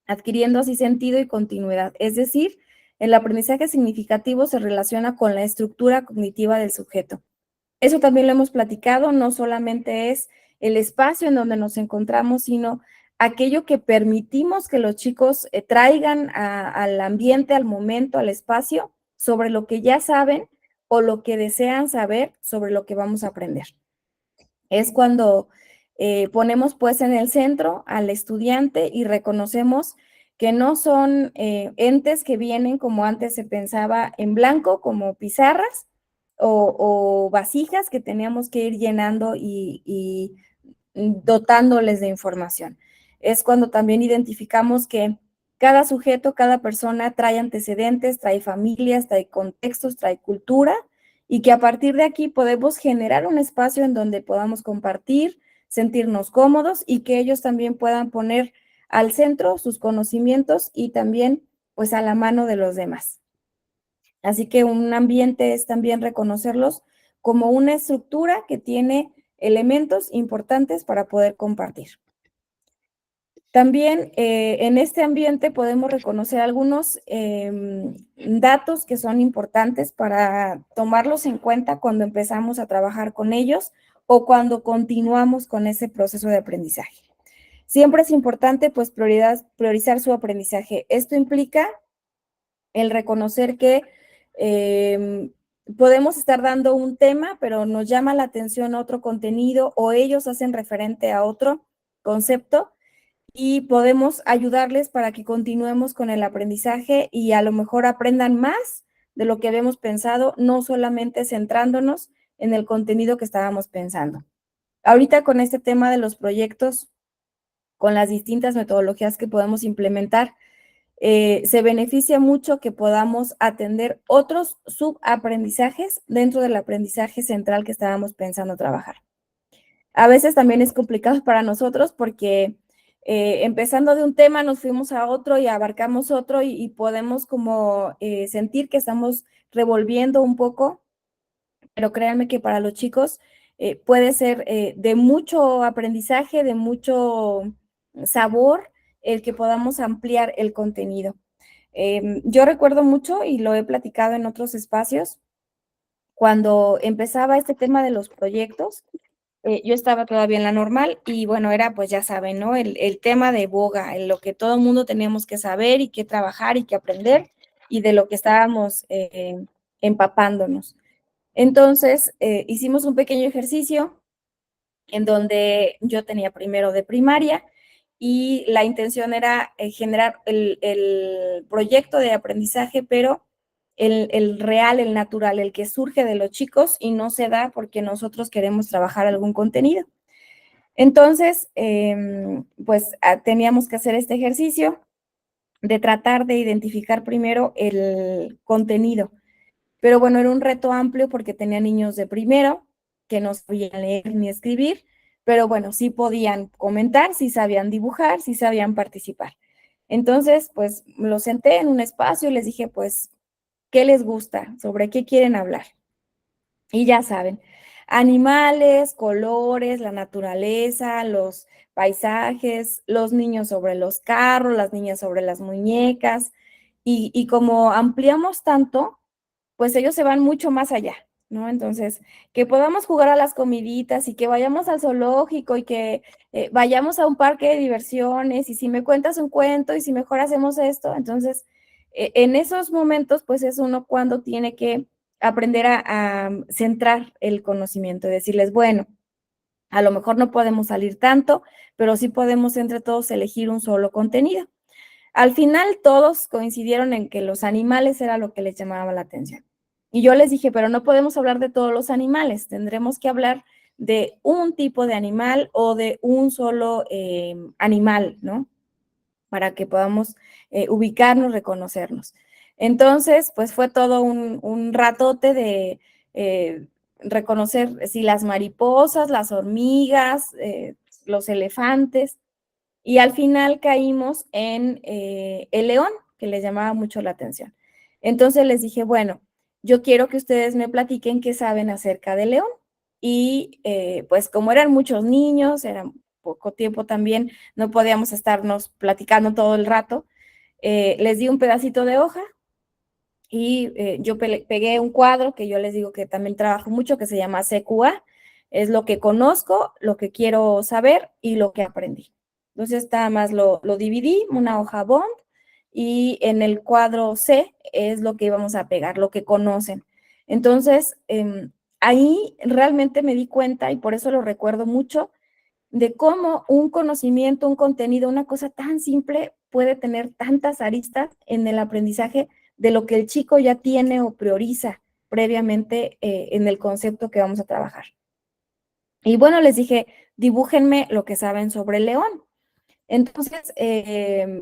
adquiriendo así sentido y continuidad. Es decir, el aprendizaje significativo se relaciona con la estructura cognitiva del sujeto. Eso también lo hemos platicado, no solamente es el espacio en donde nos encontramos, sino aquello que permitimos que los chicos traigan al ambiente, al momento, al espacio, sobre lo que ya saben o lo que desean saber sobre lo que vamos a aprender. Es cuando ponemos pues en el centro al estudiante y reconocemos que no son entes que vienen como antes se pensaba en blanco, como pizarras o vasijas que teníamos que ir llenando y dotándoles de información. Es cuando también identificamos que cada sujeto, cada persona trae antecedentes, trae familias, trae contextos, trae cultura, y que a partir de aquí podemos generar un espacio en donde podamos compartir, sentirnos cómodos y que ellos también puedan poner al centro sus conocimientos y también pues a la mano de los demás. Así que un ambiente es también reconocerlos como una estructura que tiene elementos importantes para poder compartir. También en este ambiente podemos reconocer algunos datos que son importantes para tomarlos en cuenta cuando empezamos a trabajar con ellos o cuando continuamos con ese proceso de aprendizaje. Siempre es importante pues priorizar su aprendizaje. Esto implica el reconocer que podemos estar dando un tema, pero nos llama la atención otro contenido o ellos hacen referente a otro concepto y podemos ayudarles para que continuemos con el aprendizaje y a lo mejor aprendan más de lo que habíamos pensado, no solamente centrándonos en el contenido que estábamos pensando. Ahorita con este tema de los proyectos, con las distintas metodologías que podemos implementar, se beneficia mucho que podamos atender otros subaprendizajes dentro del aprendizaje central que estábamos pensando trabajar. A veces también es complicado para nosotros porque empezando de un tema nos fuimos a otro y abarcamos otro y podemos como sentir que estamos revolviendo un poco, pero créanme que para los chicos puede ser de mucho aprendizaje, de mucho sabor, el que podamos ampliar el contenido. Yo recuerdo mucho, y lo he platicado en otros espacios, cuando empezaba este tema de los proyectos, yo estaba todavía en la normal y bueno, era pues ya saben, ¿no? El tema de boga, en lo que todo el mundo teníamos que saber y que trabajar y que aprender y de lo que estábamos empapándonos. Entonces, hicimos un pequeño ejercicio en donde yo tenía primero de primaria y la intención era generar el proyecto de aprendizaje, pero el real, el natural, el que surge de los chicos y no se da porque nosotros queremos trabajar algún contenido. Entonces, pues teníamos que hacer este ejercicio de tratar de identificar primero el contenido. Pero bueno, era un reto amplio porque tenía niños de primero que no sabían leer ni escribir, pero bueno, sí podían comentar, sí sabían dibujar, sí sabían participar. Entonces, pues los senté en un espacio y les dije, pues, ¿qué les gusta? ¿Sobre qué quieren hablar? Y ya saben, animales, colores, la naturaleza, los paisajes, los niños sobre los carros, las niñas sobre las muñecas. Y como ampliamos tanto, pues ellos se van mucho más allá, ¿no? Entonces, que podamos jugar a las comiditas y que vayamos al zoológico y que vayamos a un parque de diversiones y si me cuentas un cuento y si mejor hacemos esto, entonces, en esos momentos, pues es uno cuando tiene que aprender a centrar el conocimiento, decirles, bueno, a lo mejor no podemos salir tanto, pero sí podemos entre todos elegir un solo contenido. Al final todos coincidieron en que los animales era lo que les llamaba la atención. Y yo les dije, pero no podemos hablar de todos los animales, tendremos que hablar de un tipo de animal o de un solo animal, ¿no? Para que podamos ubicarnos, reconocernos. Entonces, pues fue todo un ratote de reconocer si las mariposas, las hormigas, los elefantes, y al final caímos en el león, que les llamaba mucho la atención. Entonces les dije, bueno, yo quiero que ustedes me platiquen qué saben acerca del león. Y pues como eran muchos niños, era poco tiempo también, no podíamos estarnos platicando todo el rato, les di un pedacito de hoja y yo pegué un cuadro que yo les digo que también trabajo mucho, que se llama CQA, es lo que conozco, lo que quiero saber y lo que aprendí. Entonces, nada más lo dividí, una hoja bond, y en el cuadro C es lo que íbamos a pegar, lo que conocen. Entonces, ahí realmente me di cuenta, y por eso lo recuerdo mucho, de cómo un conocimiento, un contenido, una cosa tan simple puede tener tantas aristas en el aprendizaje de lo que el chico ya tiene o prioriza previamente en el concepto que vamos a trabajar. Y bueno, les dije, dibújenme lo que saben sobre el león. Entonces,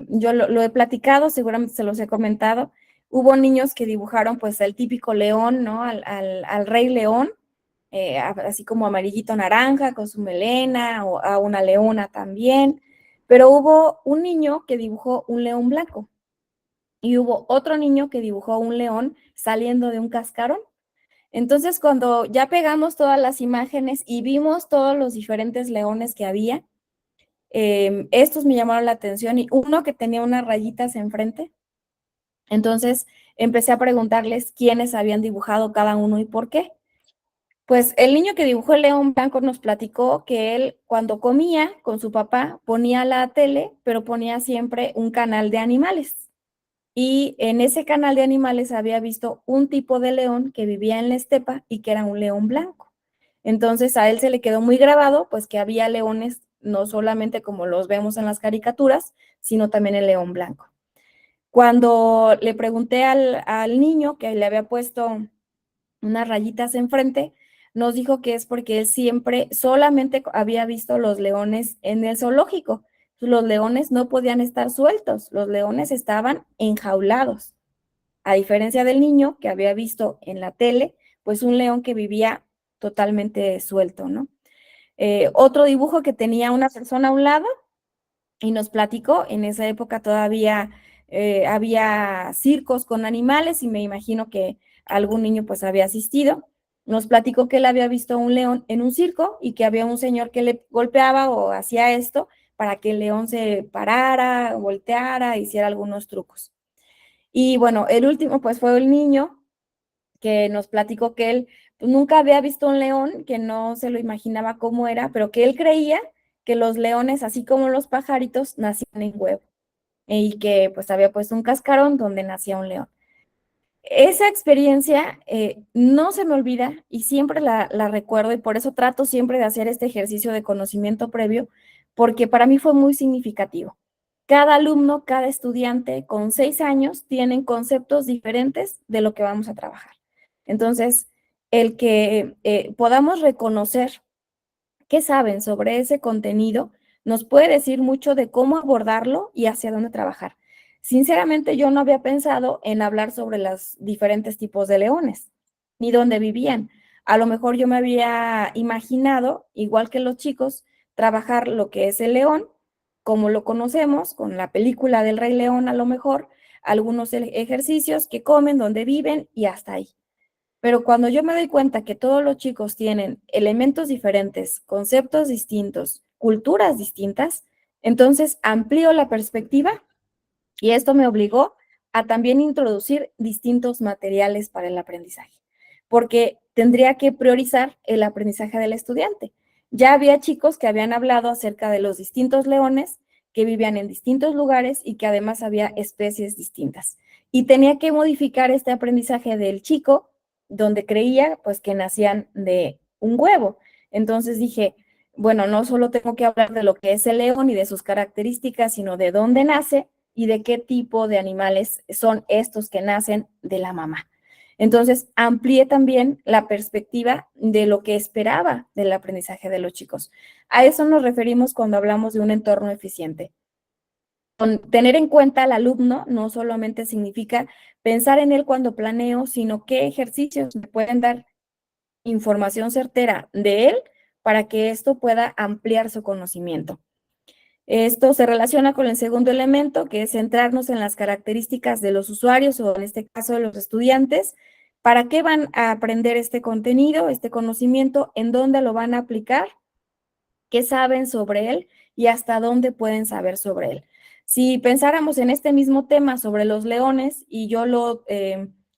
yo lo he platicado, seguramente se los he comentado. Hubo niños que dibujaron pues el típico león, ¿no? Al rey león, así como amarillito naranja con su melena, o a una leona también. Pero hubo un niño que dibujó un león blanco y hubo otro niño que dibujó un león saliendo de un cascarón. Entonces, cuando ya pegamos todas las imágenes y vimos todos los diferentes leones que había, estos me llamaron la atención y uno que tenía unas rayitas enfrente. Entonces, empecé a preguntarles quiénes habían dibujado cada uno y por qué. Pues el niño que dibujó el león blanco nos platicó que él cuando comía con su papá ponía la tele, pero ponía siempre un canal de animales. Y en ese canal de animales había visto un tipo de león que vivía en la estepa y que era un león blanco. Entonces a él se le quedó muy grabado, pues que había leones no solamente como los vemos en las caricaturas, sino también el león blanco. Cuando le pregunté al niño que le había puesto unas rayitas enfrente, nos dijo que es porque él siempre solamente había visto los leones en el zoológico. Los leones no podían estar sueltos, los leones estaban enjaulados. A diferencia del niño que había visto en la tele, pues un león que vivía totalmente suelto, ¿no? Otro dibujo que tenía una persona a un lado y nos platicó, en esa época todavía había circos con animales y me imagino que algún niño pues había asistido. Nos platicó que él había visto un león en un circo y que había un señor que le golpeaba o hacía esto para que el león se parara, volteara, hiciera algunos trucos. Y bueno, el último pues fue el niño que nos platicó que él nunca había visto un león, que no se lo imaginaba cómo era, pero que él creía que los leones, así como los pajaritos, nacían en huevo y que pues había puesto un cascarón donde nacía un león. Esa experiencia no se me olvida y siempre la recuerdo, y por eso trato siempre de hacer este ejercicio de conocimiento previo, porque para mí fue muy significativo. Cada alumno, cada estudiante con 6 años tienen conceptos diferentes de lo que vamos a trabajar. Entonces, el que podamos reconocer qué saben sobre ese contenido nos puede decir mucho de cómo abordarlo y hacia dónde trabajar. Sinceramente, yo no había pensado en hablar sobre los diferentes tipos de leones, ni dónde vivían. A lo mejor yo me había imaginado, igual que los chicos, trabajar lo que es el león, como lo conocemos, con la película del Rey León a lo mejor, algunos ejercicios que comen, dónde viven y hasta ahí. Pero cuando yo me doy cuenta que todos los chicos tienen elementos diferentes, conceptos distintos, culturas distintas, entonces amplío la perspectiva y esto me obligó a también introducir distintos materiales para el aprendizaje, porque tendría que priorizar el aprendizaje del estudiante. Ya había chicos que habían hablado acerca de los distintos leones que vivían en distintos lugares y que además había especies distintas. Y tenía que modificar este aprendizaje del chico donde creía pues que nacían de un huevo. Entonces dije, bueno, no solo tengo que hablar de lo que es el león y de sus características, sino de dónde nace y de qué tipo de animales son estos que nacen de la mamá. Entonces, amplié también la perspectiva de lo que esperaba del aprendizaje de los chicos. A eso nos referimos cuando hablamos de un entorno eficiente. Tener en cuenta al alumno no solamente significa pensar en él cuando planeo, sino qué ejercicios me pueden dar información certera de él para que esto pueda ampliar su conocimiento. Esto se relaciona con el segundo elemento, que es centrarnos en las características de los usuarios o en este caso de los estudiantes. ¿Para qué van a aprender este contenido, este conocimiento? ¿En dónde lo van a aplicar? ¿Qué saben sobre él? Y hasta dónde pueden saber sobre él. Si pensáramos en este mismo tema sobre los leones y yo lo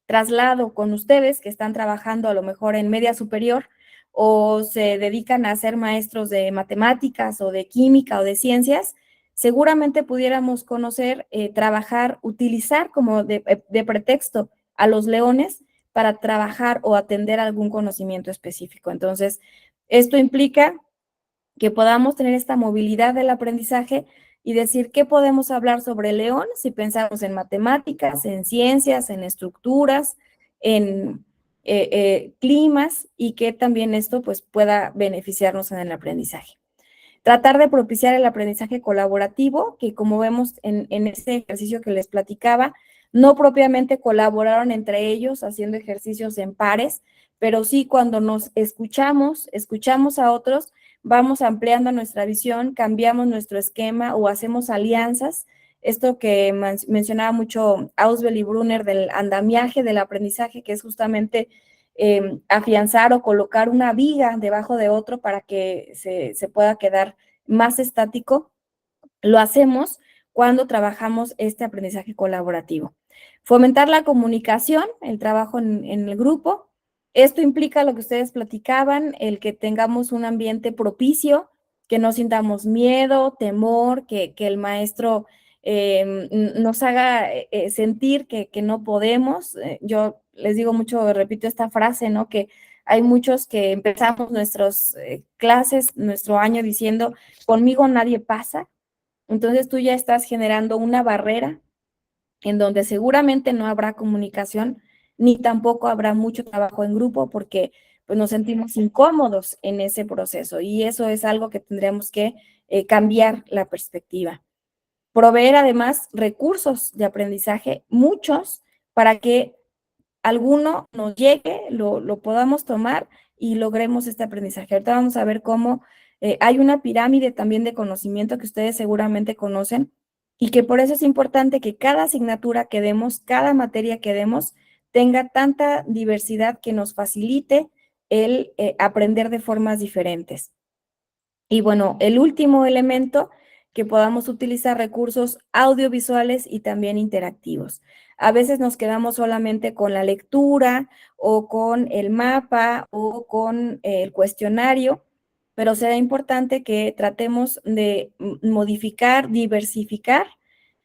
traslado con ustedes que están trabajando a lo mejor en media superior o se dedican a ser maestros de matemáticas o de química o de ciencias, seguramente pudiéramos conocer, trabajar, utilizar como de pretexto a los leones para trabajar o atender algún conocimiento específico. Entonces, esto implica que podamos tener esta movilidad del aprendizaje y decir qué podemos hablar sobre el león si pensamos en matemáticas, en ciencias, en estructuras, en climas y que también esto pues pueda beneficiarnos en el aprendizaje. Tratar de propiciar el aprendizaje colaborativo, que como vemos en este ejercicio que les platicaba, no propiamente colaboraron entre ellos haciendo ejercicios en pares, pero sí cuando nos escuchamos a otros, vamos ampliando nuestra visión, cambiamos nuestro esquema o hacemos alianzas. Esto que mencionaba mucho Auswell y Brunner del andamiaje del aprendizaje, que es justamente afianzar o colocar una viga debajo de otro para que se pueda quedar más estático, lo hacemos cuando trabajamos este aprendizaje colaborativo. Fomentar la comunicación, el trabajo en el grupo. Esto implica lo que ustedes platicaban, el que tengamos un ambiente propicio, que no sintamos miedo, temor, que el maestro nos haga sentir que no podemos. Yo les digo mucho, repito esta frase, ¿no? Que hay muchos que empezamos nuestras clases, nuestro año diciendo, conmigo nadie pasa. Entonces tú ya estás generando una barrera en donde seguramente no habrá comunicación, ni tampoco habrá mucho trabajo en grupo porque pues nos sentimos incómodos en ese proceso y eso es algo que tendremos que cambiar la perspectiva. Proveer además recursos de aprendizaje, muchos, para que alguno nos llegue, lo podamos tomar y logremos este aprendizaje. Ahorita vamos a ver cómo hay una pirámide también de conocimiento que ustedes seguramente conocen y que por eso es importante que cada asignatura que demos, cada materia que demos, tenga tanta diversidad que nos facilite el aprender de formas diferentes. Y bueno, el último elemento que podamos utilizar recursos audiovisuales y también interactivos. A veces nos quedamos solamente con la lectura o con el mapa o con el cuestionario, pero será importante que tratemos de modificar, diversificar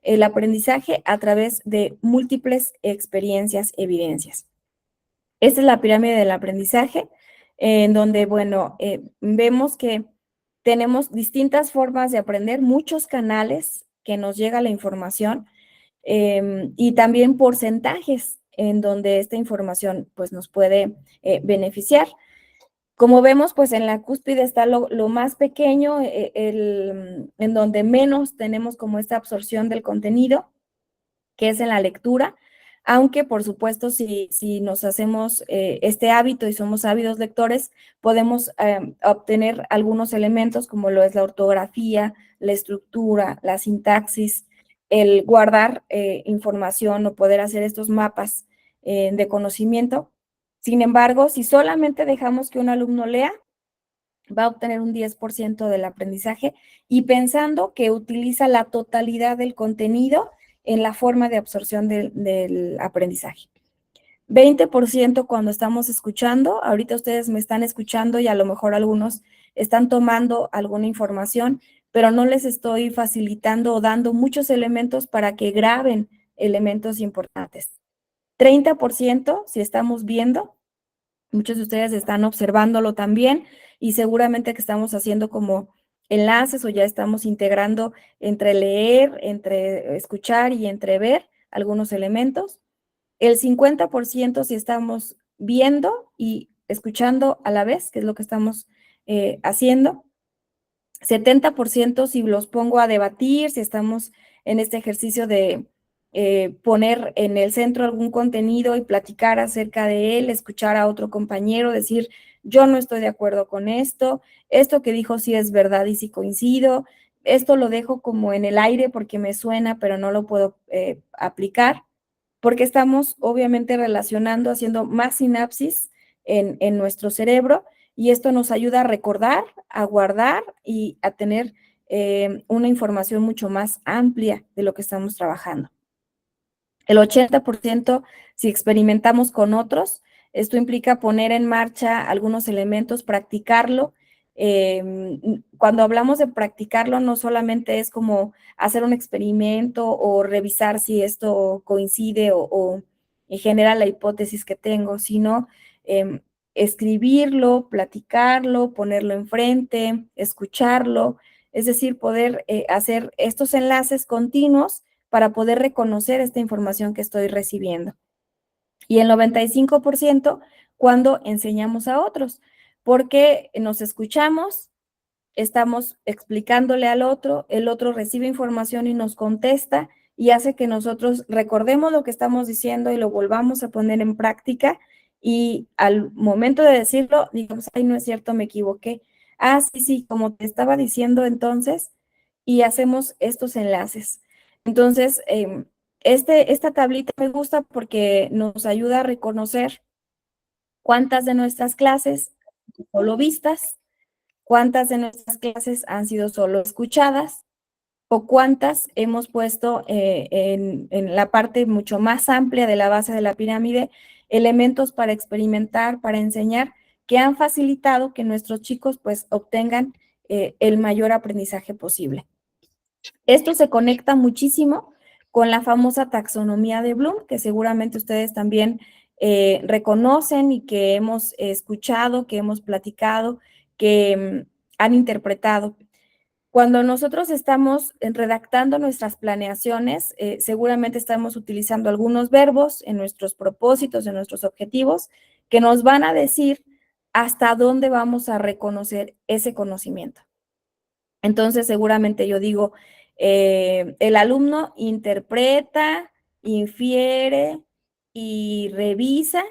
el aprendizaje a través de múltiples experiencias, evidencias. Esta es la pirámide del aprendizaje, en donde, bueno, vemos que tenemos distintas formas de aprender, muchos canales que nos llega la información y también porcentajes en donde esta información pues nos puede beneficiar. Como vemos, pues en la cúspide está lo más pequeño, en donde menos tenemos como esta absorción del contenido, que es en la lectura, aunque por supuesto si nos hacemos este hábito y somos ávidos lectores, podemos obtener algunos elementos como lo es la ortografía, la estructura, la sintaxis, el guardar información o poder hacer estos mapas de conocimiento. Sin embargo, si solamente dejamos que un alumno lea, va a obtener un 10% del aprendizaje y pensando que utiliza la totalidad del contenido en la forma de absorción del aprendizaje. 20% cuando estamos escuchando, ahorita ustedes me están escuchando y a lo mejor algunos están tomando alguna información, pero no les estoy facilitando o dando muchos elementos para que graben elementos importantes. 30% si estamos viendo, muchos de ustedes están observándolo también y seguramente que estamos haciendo como enlaces o ya estamos integrando entre leer, entre escuchar y entre ver algunos elementos. El 50% si estamos viendo y escuchando a la vez, que es lo que estamos haciendo. 70% si los pongo a debatir, si estamos en este ejercicio de poner en el centro algún contenido y platicar acerca de él, escuchar a otro compañero, decir, yo no estoy de acuerdo con esto que dijo sí es verdad y sí coincido, esto lo dejo como en el aire porque me suena, pero no lo puedo aplicar, porque estamos obviamente relacionando, haciendo más sinapsis en nuestro cerebro, y esto nos ayuda a recordar, a guardar y a tener una información mucho más amplia de lo que estamos trabajando. El 80% si experimentamos con otros, esto implica poner en marcha algunos elementos, practicarlo. Cuando hablamos de practicarlo, no solamente es como hacer un experimento o revisar si esto coincide o genera la hipótesis que tengo, sino escribirlo, platicarlo, ponerlo enfrente, escucharlo, es decir, poder hacer estos enlaces continuos para poder reconocer esta información que estoy recibiendo. Y el 95% cuando enseñamos a otros, porque nos escuchamos, estamos explicándole al otro, el otro recibe información y nos contesta y hace que nosotros recordemos lo que estamos diciendo y lo volvamos a poner en práctica y al momento de decirlo, digamos, ay, no es cierto, me equivoqué. Ah, sí, como te estaba diciendo entonces, y hacemos estos enlaces. Entonces, esta tablita me gusta porque nos ayuda a reconocer cuántas de nuestras clases solo vistas, cuántas de nuestras clases han sido solo escuchadas o cuántas hemos puesto en la parte mucho más amplia de la base de la pirámide elementos para experimentar, para enseñar, que han facilitado que nuestros chicos pues obtengan el mayor aprendizaje posible. Esto se conecta muchísimo con la famosa taxonomía de Bloom, que seguramente ustedes también reconocen y que hemos escuchado, que hemos platicado, que han interpretado. Cuando nosotros estamos redactando nuestras planeaciones, seguramente estamos utilizando algunos verbos en nuestros propósitos, en nuestros objetivos, que nos van a decir hasta dónde vamos a reconocer ese conocimiento. Entonces, seguramente yo digo, el alumno interpreta, infiere y revisa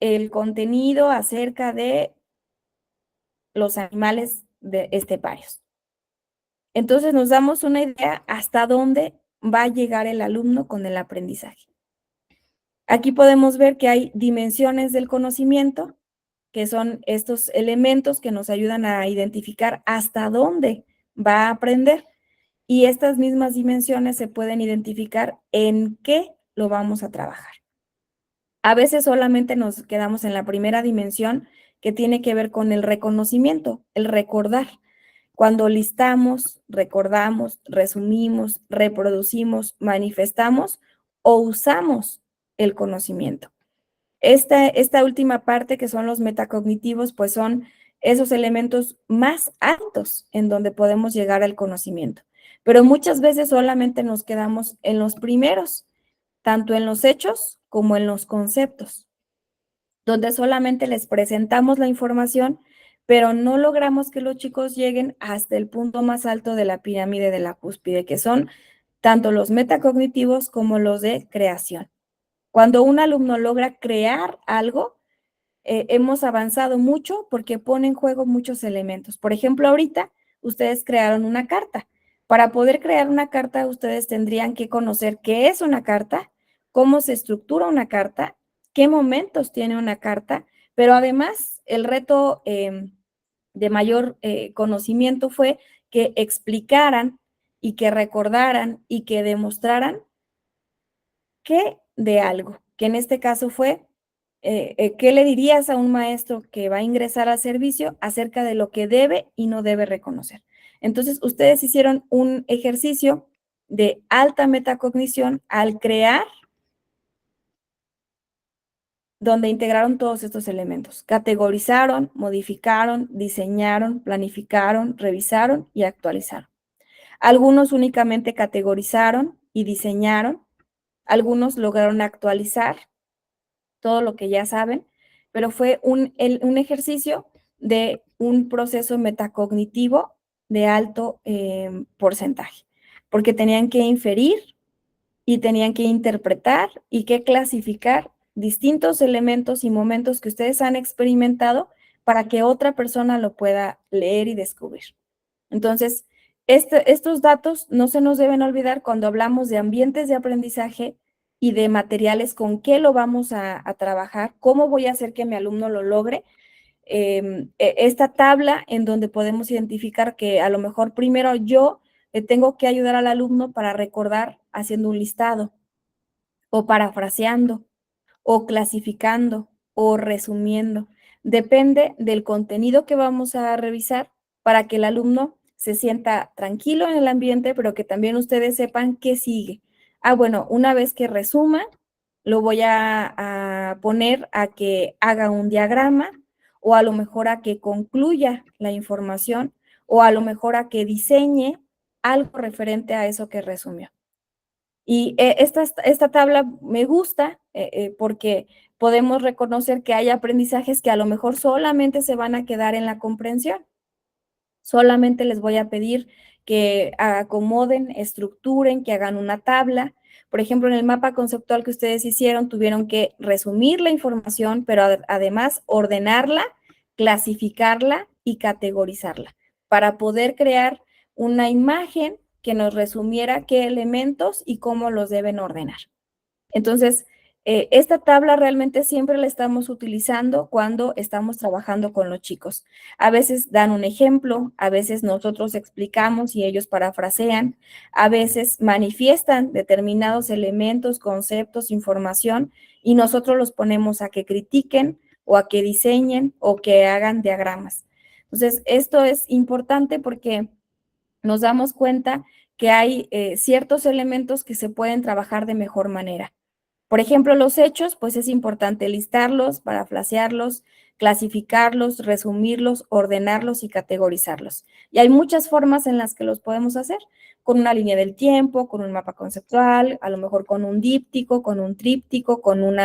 el contenido acerca de los animales esteparios. Entonces, nos damos una idea hasta dónde va a llegar el alumno con el aprendizaje. Aquí podemos ver que hay dimensiones del conocimiento, que son estos elementos que nos ayudan a identificar hasta dónde va a aprender. y estas mismas dimensiones se pueden identificar en qué lo vamos a trabajar. A veces solamente nos quedamos en la primera dimensión, que tiene que ver con el reconocimiento, el recordar. Cuando listamos, recordamos, resumimos, reproducimos, manifestamos o usamos el conocimiento. Esta última parte, que son los metacognitivos, pues son esos elementos más altos en donde podemos llegar al conocimiento. Pero muchas veces solamente nos quedamos en los primeros, tanto en los hechos como en los conceptos, donde solamente les presentamos la información, pero no logramos que los chicos lleguen hasta el punto más alto de la pirámide de la cúspide, que son tanto los metacognitivos como los de creación. Cuando un alumno logra crear algo, hemos avanzado mucho porque pone en juego muchos elementos. Por ejemplo, ahorita ustedes crearon una carta. Para poder crear una carta, ustedes tendrían que conocer qué es una carta, cómo se estructura una carta, qué momentos tiene una carta, pero además el reto de mayor conocimiento fue que explicaran y que recordaran y que demostraran qué de algo, que en este caso fue, ¿qué le dirías a un maestro que va a ingresar al servicio acerca de lo que debe y no debe reconocer? Entonces, ustedes hicieron un ejercicio de alta metacognición al crear, donde integraron todos estos elementos. Categorizaron, modificaron, diseñaron, planificaron, revisaron y actualizaron. Algunos únicamente categorizaron y diseñaron, algunos lograron actualizar todo lo que ya saben, pero fue un ejercicio de un proceso metacognitivo de alto porcentaje, porque tenían que inferir y tenían que interpretar y que clasificar distintos elementos y momentos que ustedes han experimentado para que otra persona lo pueda leer y descubrir. Entonces, estos datos no se nos deben olvidar cuando hablamos de ambientes de aprendizaje y de materiales, con qué lo vamos a trabajar, cómo voy a hacer que mi alumno lo logre. Esta tabla en donde podemos identificar que a lo mejor primero yo le tengo que ayudar al alumno para recordar haciendo un listado o parafraseando o clasificando o resumiendo. Depende del contenido que vamos a revisar para que el alumno se sienta tranquilo en el ambiente, pero que también ustedes sepan qué sigue. Bueno, una vez que resuma, lo voy a poner a que haga un diagrama, o a lo mejor a que concluya la información, o a lo mejor a que diseñe algo referente a eso que resumió. Y esta tabla me gusta porque podemos reconocer que hay aprendizajes que a lo mejor solamente se van a quedar en la comprensión. Solamente les voy a pedir que acomoden, estructuren, que hagan una tabla. Por ejemplo, en el mapa conceptual que ustedes hicieron, tuvieron que resumir la información, pero además ordenarla, clasificarla y categorizarla para poder crear una imagen que nos resumiera qué elementos y cómo los deben ordenar. Entonces, esta tabla realmente siempre la estamos utilizando cuando estamos trabajando con los chicos. A veces dan un ejemplo, a veces nosotros explicamos y ellos parafrasean, a veces manifiestan determinados elementos, conceptos, información, y nosotros los ponemos a que critiquen o a que diseñen o que hagan diagramas. Entonces, esto es importante porque nos damos cuenta que hay ciertos elementos que se pueden trabajar de mejor manera. Por ejemplo, los hechos, pues es importante listarlos, parafrasearlos, clasificarlos, resumirlos, ordenarlos y categorizarlos. Y hay muchas formas en las que los podemos hacer, con una línea del tiempo, con un mapa conceptual, a lo mejor con un díptico, con un tríptico, con un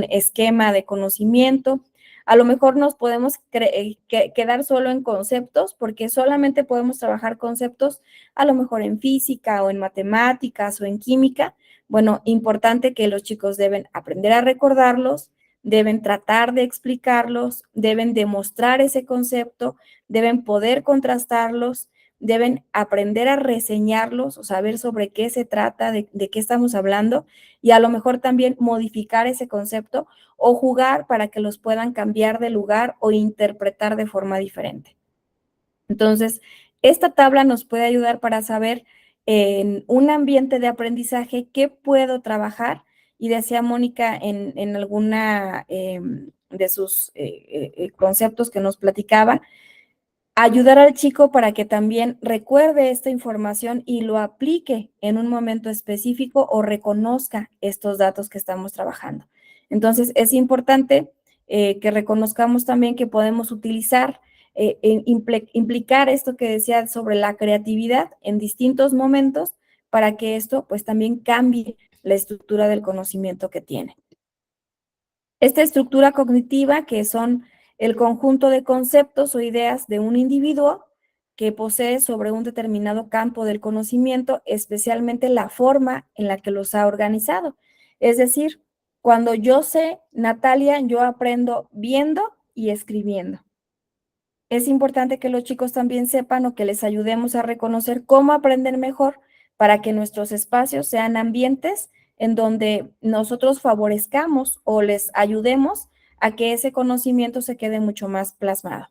esquema de conocimiento. A lo mejor nos podemos quedar solo en conceptos, porque solamente podemos trabajar conceptos a lo mejor en física o en matemáticas o en química. Bueno, importante que los chicos deben aprender a recordarlos, deben tratar de explicarlos, deben demostrar ese concepto, deben poder contrastarlos, deben aprender a reseñarlos o saber sobre qué se trata, de qué estamos hablando, y a lo mejor también modificar ese concepto o jugar para que los puedan cambiar de lugar o interpretar de forma diferente. Entonces, Esta tabla nos puede ayudar para saber en un ambiente de aprendizaje qué puedo trabajar, y decía Mónica en alguna de sus conceptos que nos platicaba, ayudar al chico para que también recuerde esta información y lo aplique en un momento específico o reconozca estos datos que estamos trabajando. Entonces, es importante que reconozcamos también que podemos utilizar, implicar esto que decía sobre la creatividad en distintos momentos para que esto pues también cambie la estructura del conocimiento que tiene. Esta estructura cognitiva, que son el conjunto de conceptos o ideas de un individuo que posee sobre un determinado campo del conocimiento, especialmente la forma en la que los ha organizado. Es decir, cuando yo sé, Natalia, yo aprendo viendo y escribiendo. Es importante que los chicos también sepan o que les ayudemos a reconocer cómo aprender mejor para que nuestros espacios sean ambientes en donde nosotros favorezcamos o les ayudemos a que ese conocimiento se quede mucho más plasmado.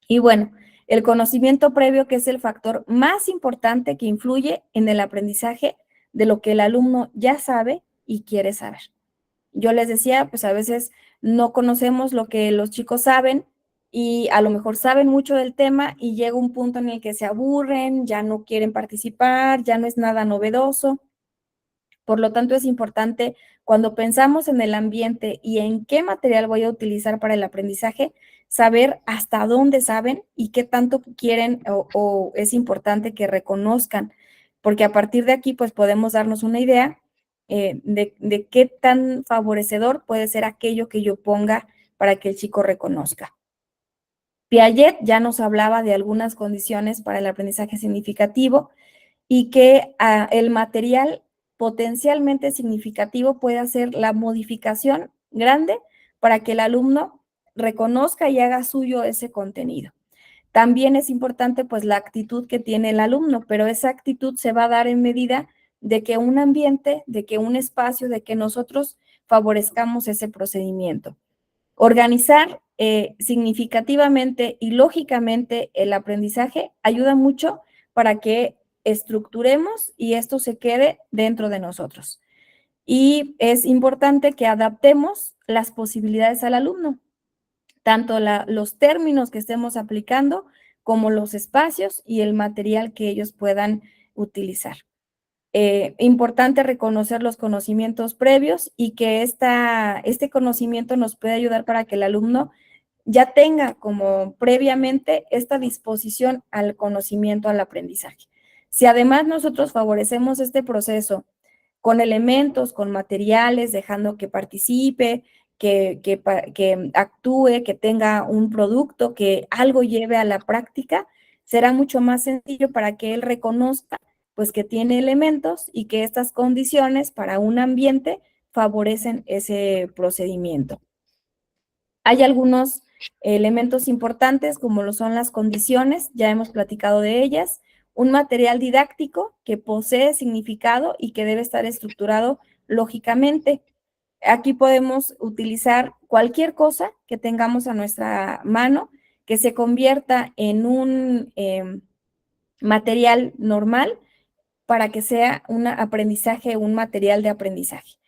Y bueno, el conocimiento previo, que es el factor más importante que influye en el aprendizaje de lo que el alumno ya sabe y quiere saber. Yo les decía, pues a veces no conocemos lo que los chicos saben y a lo mejor saben mucho del tema y llega un punto en el que se aburren, ya no quieren participar, ya no es nada novedoso. Por lo tanto, es importante, cuando pensamos en el ambiente y en qué material voy a utilizar para el aprendizaje, saber hasta dónde saben y qué tanto quieren o es importante que reconozcan, porque a partir de aquí pues podemos darnos una idea de qué tan favorecedor puede ser aquello que yo ponga para que el chico reconozca. Piaget ya nos hablaba de algunas condiciones para el aprendizaje significativo y que el material potencialmente significativo puede hacer la modificación grande para que el alumno reconozca y haga suyo ese contenido. También es importante pues la actitud que tiene el alumno, pero esa actitud se va a dar en medida de que un ambiente, de que un espacio, de que nosotros favorezcamos ese procedimiento. Organizar significativamente y lógicamente el aprendizaje ayuda mucho para que estructuremos y esto se quede dentro de nosotros. Y es importante que adaptemos las posibilidades al alumno, tanto los términos que estemos aplicando como los espacios y el material que ellos puedan utilizar. Importante reconocer los conocimientos previos y que este conocimiento nos puede ayudar para que el alumno ya tenga como previamente esta disposición al conocimiento, al aprendizaje. Si además nosotros favorecemos este proceso con elementos, con materiales, dejando que participe, que actúe, que tenga un producto, que algo lleve a la práctica, será mucho más sencillo para que él reconozca pues que tiene elementos y que estas condiciones para un ambiente favorecen ese procedimiento. Hay algunos elementos importantes como lo son las condiciones, ya hemos platicado de ellas, un material didáctico que posee significado y que debe estar estructurado lógicamente. Aquí podemos utilizar cualquier cosa que tengamos a nuestra mano que se convierta en un material normal para que sea un aprendizaje, un material de aprendizaje.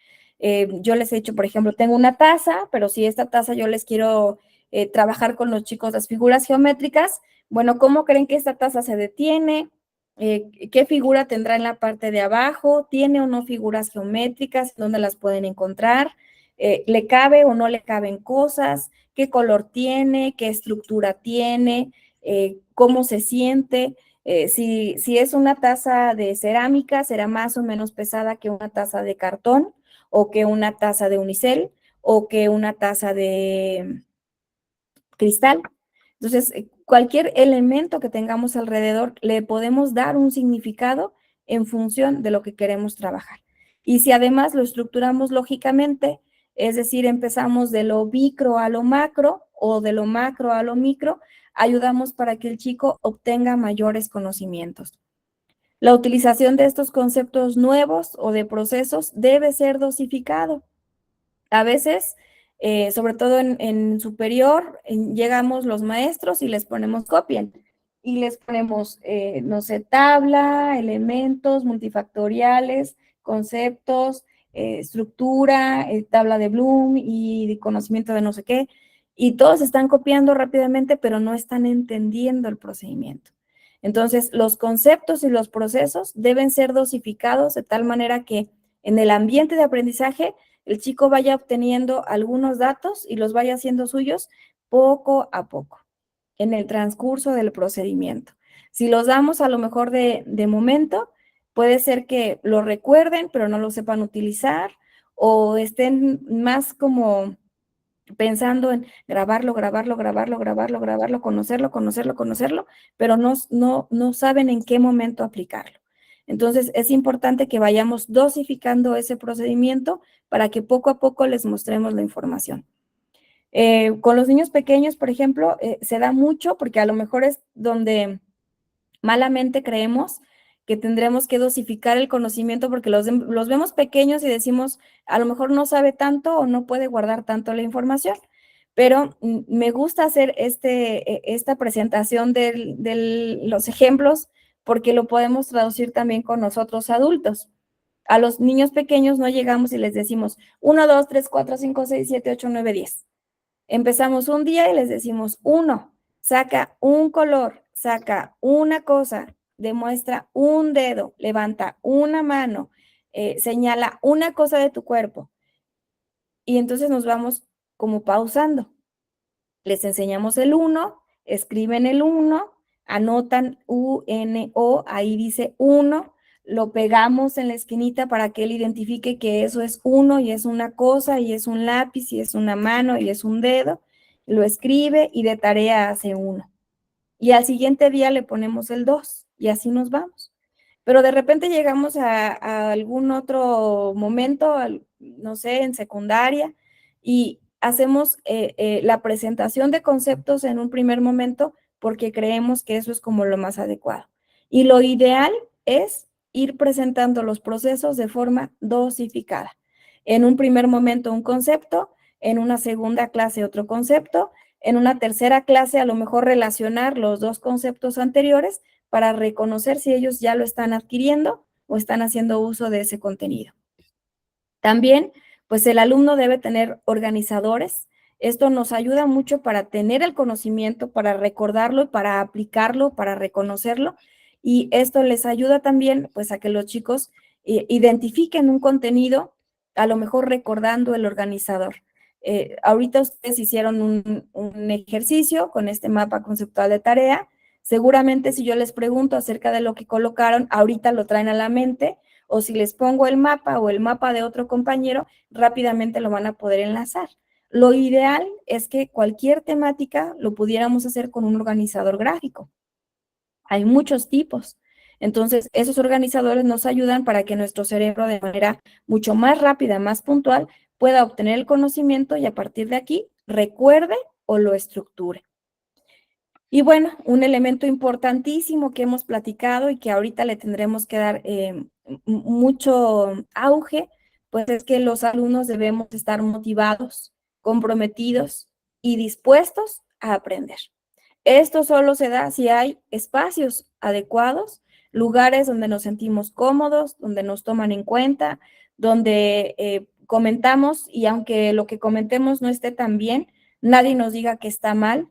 Yo les he dicho, por ejemplo, tengo una taza, pero si esta taza yo les quiero trabajar con los chicos las figuras geométricas, bueno, ¿cómo creen que esta taza se detiene? ¿Qué figura tendrá en la parte de abajo? ¿Tiene o no figuras geométricas? ¿Dónde las pueden encontrar? ¿Le cabe o no le caben cosas? ¿Qué color tiene? ¿Qué estructura tiene? ¿Cómo se siente? Si es una taza de cerámica, será más o menos pesada que una taza de cartón o que una taza de unicel o que una taza de cristal. Entonces, cualquier elemento que tengamos alrededor le podemos dar un significado en función de lo que queremos trabajar. Y si además lo estructuramos lógicamente, es decir, empezamos de lo micro a lo macro o de lo macro a lo micro, ayudamos para que el chico obtenga mayores conocimientos. La utilización de estos conceptos nuevos o de procesos debe ser dosificado. A veces, sobre todo en superior, llegamos los maestros y les ponemos copien. y les ponemos, no sé, tabla, elementos multifactoriales, conceptos, estructura, tabla de Bloom y de conocimiento de no sé qué, y todos están copiando rápidamente, pero no están entendiendo el procedimiento. Entonces, los conceptos y los procesos deben ser dosificados de tal manera que en el ambiente de aprendizaje el chico vaya obteniendo algunos datos y los vaya haciendo suyos poco a poco en el transcurso del procedimiento. Si los damos a lo mejor de momento, puede ser que lo recuerden, pero no lo sepan utilizar, o estén más como pensando en grabarlo, conocerlo, pero no saben en qué momento aplicarlo. Entonces, es importante que vayamos dosificando ese procedimiento para que poco a poco les mostremos la información. Con los niños pequeños, por ejemplo, se da mucho porque a lo mejor es donde malamente creemos que tendremos que dosificar el conocimiento porque los vemos pequeños y decimos, a lo mejor no sabe tanto o no puede guardar tanto la información, pero me gusta hacer esta presentación de los ejemplos porque lo podemos traducir también con nosotros adultos. A los niños pequeños no llegamos y les decimos 1, 2, 3, 4, 5, 6, 7, 8, 9, 10. Empezamos un día y les decimos 1, saca un color, saca una cosa, demuestra un dedo, levanta una mano, señala una cosa de tu cuerpo. Y entonces nos vamos como pausando. Les enseñamos el 1, escriben el 1, anotan U-N-O, ahí dice 1, lo pegamos en la esquinita para que él identifique que eso es 1 y es una cosa y es un lápiz y es una mano y es un dedo, lo escribe y de tarea hace 1. Y al siguiente día le ponemos el 2 y así nos vamos. Pero de repente llegamos a algún otro momento, no sé, en secundaria, y hacemos la presentación de conceptos en un primer momento porque creemos que eso es como lo más adecuado. Y lo ideal es ir presentando los procesos de forma dosificada. En un primer momento un concepto, en una segunda clase otro concepto, en una tercera clase a lo mejor relacionar los dos conceptos anteriores para reconocer si ellos ya lo están adquiriendo o están haciendo uso de ese contenido. También, pues el alumno debe tener organizadores. Esto nos ayuda mucho para tener el conocimiento, para recordarlo, para aplicarlo, para reconocerlo. Y esto les ayuda también, pues, a que los chicos identifiquen un contenido, a lo mejor recordando el organizador. Ahorita ustedes hicieron un ejercicio con este mapa conceptual de tarea. Seguramente si yo les pregunto acerca de lo que colocaron, ahorita lo traen a la mente, o si les pongo el mapa o el mapa de otro compañero, rápidamente lo van a poder enlazar. Lo ideal es que cualquier temática lo pudiéramos hacer con un organizador gráfico. Hay muchos tipos. Entonces, esos organizadores nos ayudan para que nuestro cerebro de manera mucho más rápida, más puntual, pueda obtener el conocimiento y a partir de aquí recuerde o lo estructure. Y bueno, un elemento importantísimo que hemos platicado y que ahorita le tendremos que dar mucho auge, pues es que los alumnos debemos estar motivados, comprometidos y dispuestos a aprender. Esto solo se da si hay espacios adecuados, lugares donde nos sentimos cómodos, donde nos toman en cuenta, donde comentamos y aunque lo que comentemos no esté tan bien, nadie nos diga que está mal,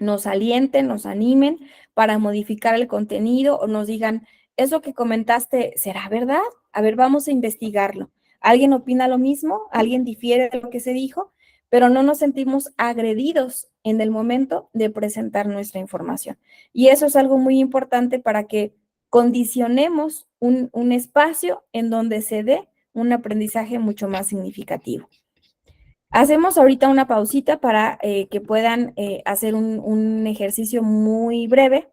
nos alienten, nos animen para modificar el contenido o nos digan, eso que comentaste, ¿será verdad? A ver, vamos a investigarlo. ¿Alguien opina lo mismo? ¿Alguien difiere de lo que se dijo? Pero no nos sentimos agredidos en el momento de presentar nuestra información. Y eso es algo muy importante para que condicionemos un espacio en donde se dé un aprendizaje mucho más significativo. Hacemos ahorita una pausita para que puedan hacer un ejercicio muy breve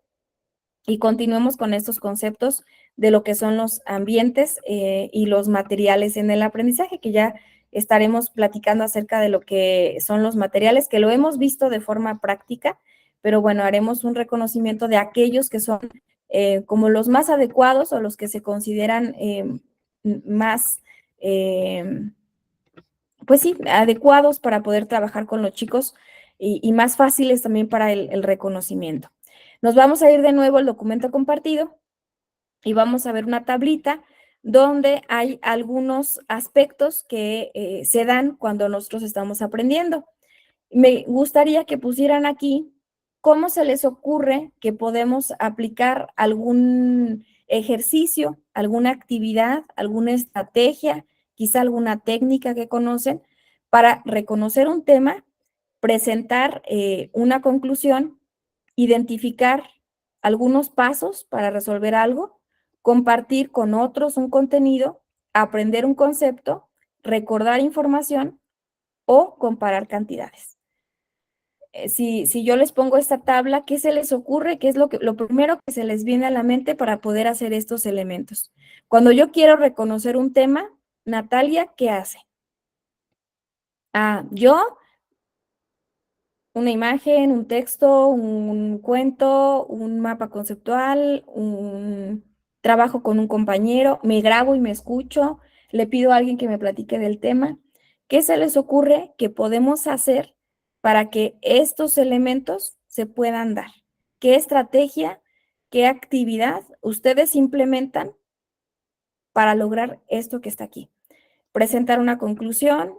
y continuemos con estos conceptos de lo que son los ambientes y los materiales en el aprendizaje, que ya estaremos platicando acerca de lo que son los materiales, que lo hemos visto de forma práctica, pero bueno, haremos un reconocimiento de aquellos que son como los más adecuados o los que se consideran más pues sí, adecuados para poder trabajar con los chicos y más fáciles también para el reconocimiento. Nos vamos a ir de nuevo al documento compartido y vamos a ver una tablita donde hay algunos aspectos que se dan cuando nosotros estamos aprendiendo. Me gustaría que pusieran aquí cómo se les ocurre que podemos aplicar algún ejercicio, alguna actividad, alguna estrategia, quizá alguna técnica que conocen para reconocer un tema, presentar una conclusión, identificar algunos pasos para resolver algo, compartir con otros un contenido, aprender un concepto, recordar información o comparar cantidades. Si yo les pongo esta tabla, ¿qué se les ocurre? ¿Qué es lo primero que se les viene a la mente para poder hacer estos elementos? Cuando yo quiero reconocer un tema, Natalia, ¿qué hace? Yo, una imagen, un texto, un cuento, un mapa conceptual, un trabajo con un compañero, me grabo y me escucho, le pido a alguien que me platique del tema. ¿Qué se les ocurre que podemos hacer para que estos elementos se puedan dar? ¿Qué estrategia, qué actividad ustedes implementan para lograr esto que está aquí? Presentar una conclusión,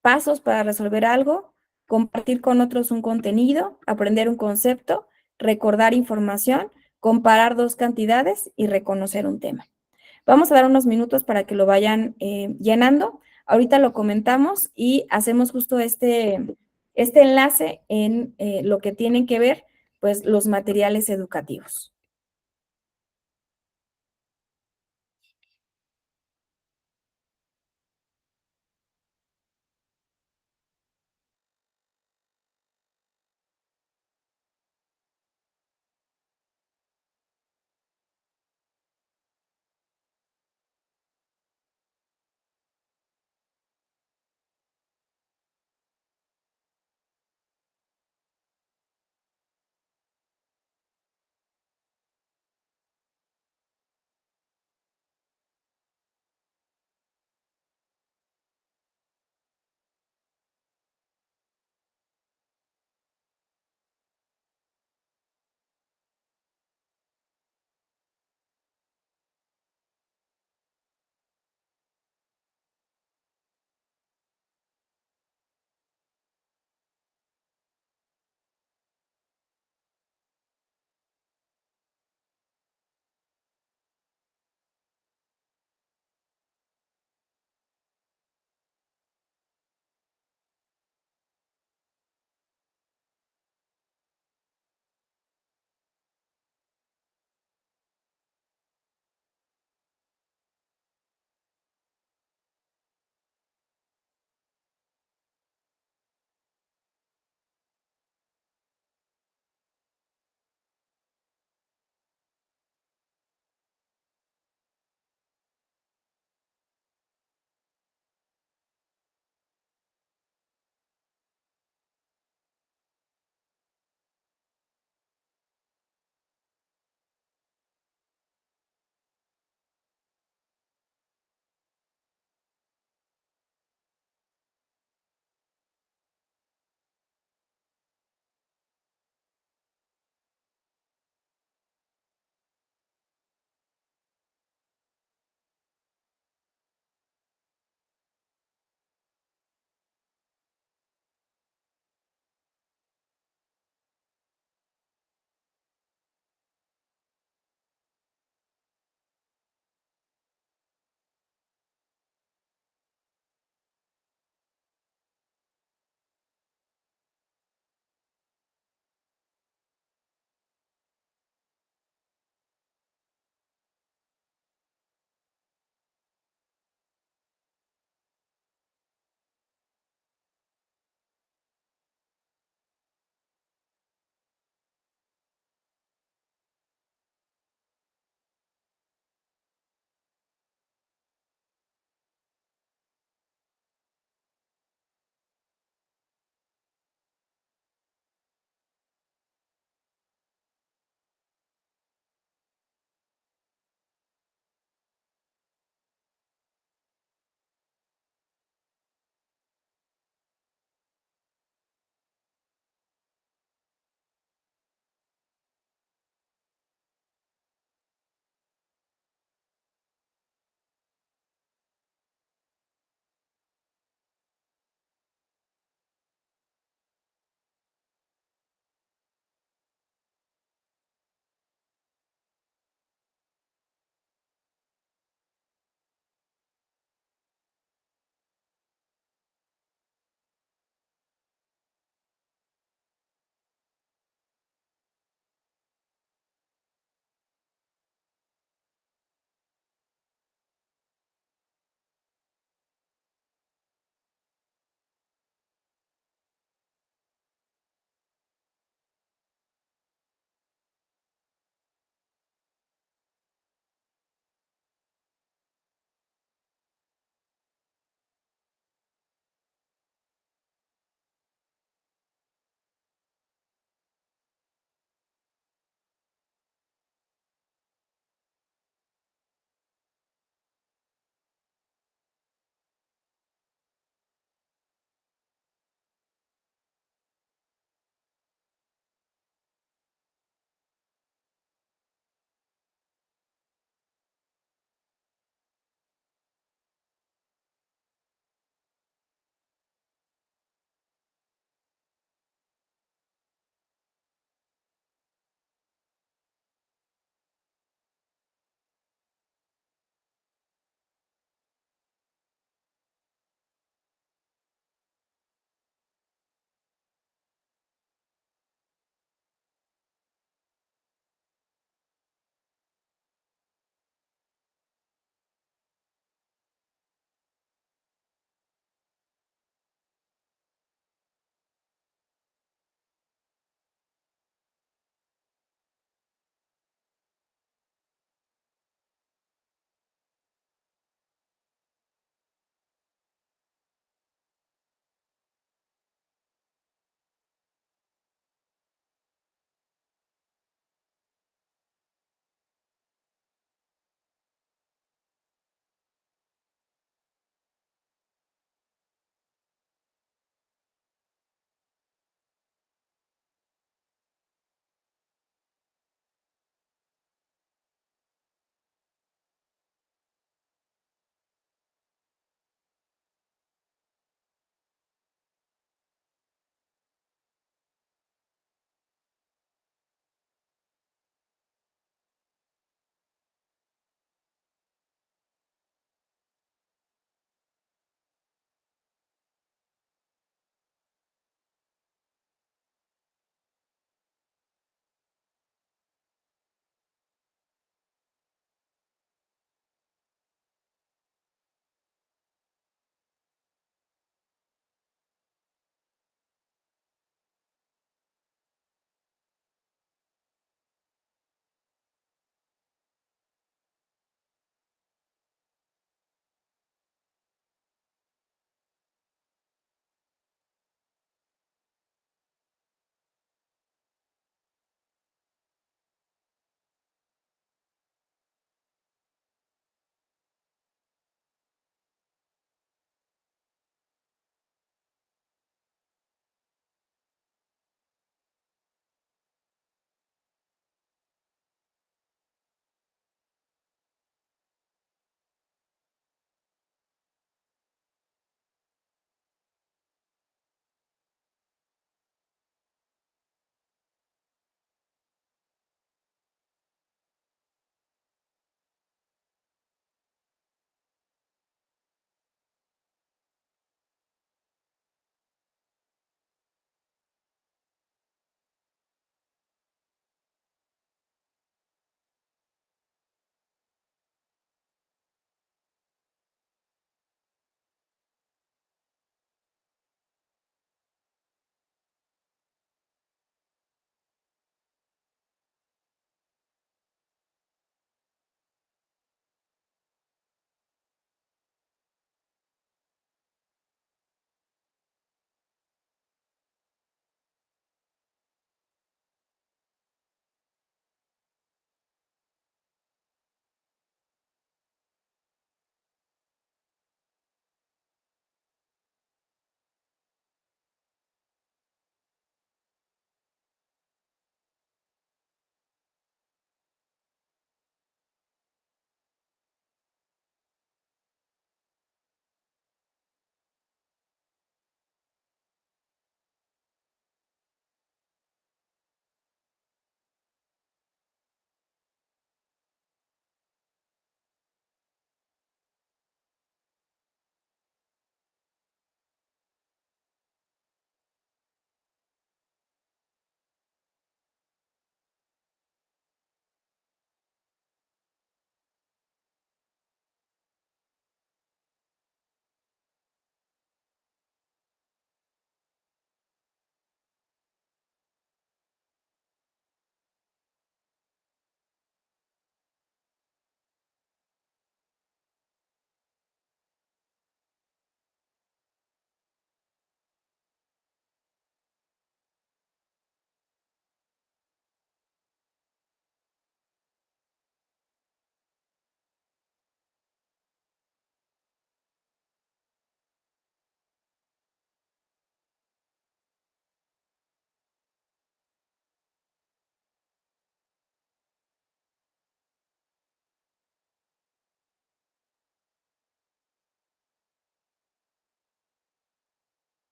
pasos para resolver algo, compartir con otros un contenido, aprender un concepto, recordar información, comparar dos cantidades y reconocer un tema. Vamos a dar unos minutos para que lo vayan llenando. Ahorita lo comentamos y hacemos justo este enlace en lo que tienen que ver, pues, los materiales educativos.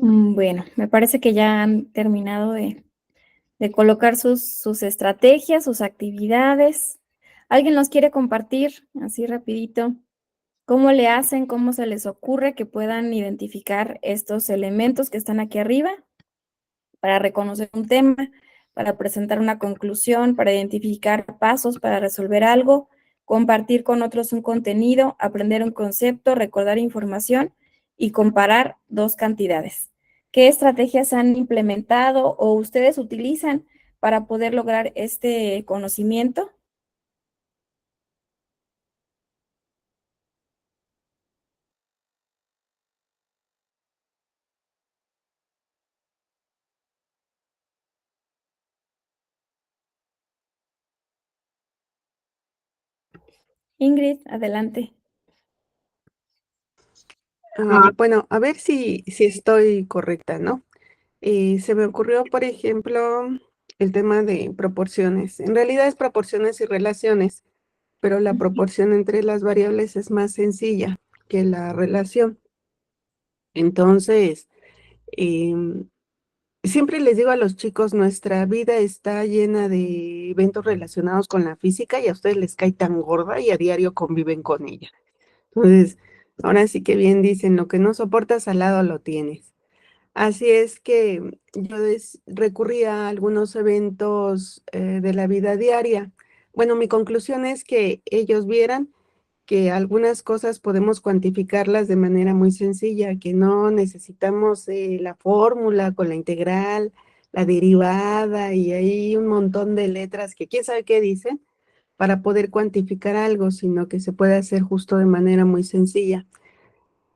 Bueno, me parece que ya han terminado de colocar sus estrategias, sus actividades. ¿Alguien nos quiere compartir así rapidito cómo le hacen, cómo se les ocurre que puedan identificar estos elementos que están aquí arriba para reconocer un tema, para presentar una conclusión, para identificar pasos para resolver algo, compartir con otros un contenido, aprender un concepto, recordar información y comparar dos cantidades? ¿Qué estrategias han implementado o ustedes utilizan para poder lograr este conocimiento? Ingrid, adelante. Bueno, a ver si estoy correcta, ¿no? Se me ocurrió, por ejemplo, el tema de proporciones. En realidad es proporciones y relaciones, pero la proporción entre las variables es más sencilla que la relación. Entonces, em, siempre les digo a los chicos, nuestra vida está llena de eventos relacionados con la física y a ustedes les cae tan gorda y a diario conviven con ella. Entonces, ahora sí que bien dicen, lo que no soportas al lado lo tienes. Así es que yo recurrí a algunos eventos de la vida diaria. Bueno, mi conclusión es que ellos vieran que algunas cosas podemos cuantificarlas de manera muy sencilla, que no necesitamos la fórmula con la integral, la derivada y hay un montón de letras que quién sabe qué dicen para poder cuantificar algo, sino que se puede hacer justo de manera muy sencilla.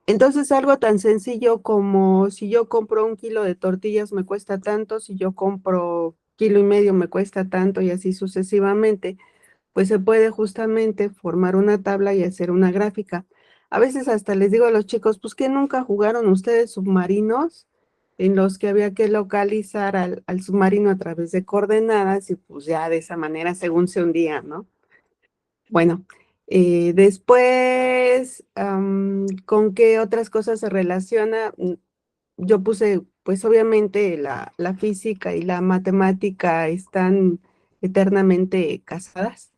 Entonces, algo tan sencillo como si yo compro 1 kilo de tortillas me cuesta tanto, si yo compro 1,5 kilos me cuesta tanto y así sucesivamente, pues se puede justamente formar una tabla y hacer una gráfica. A veces hasta les digo a los chicos, pues que nunca jugaron ustedes submarinos en los que había que localizar al submarino a través de coordenadas y pues ya de esa manera según se hundía, ¿no? Bueno, después, ¿con qué otras cosas se relaciona? Yo puse, pues obviamente la física y la matemática están eternamente casadas.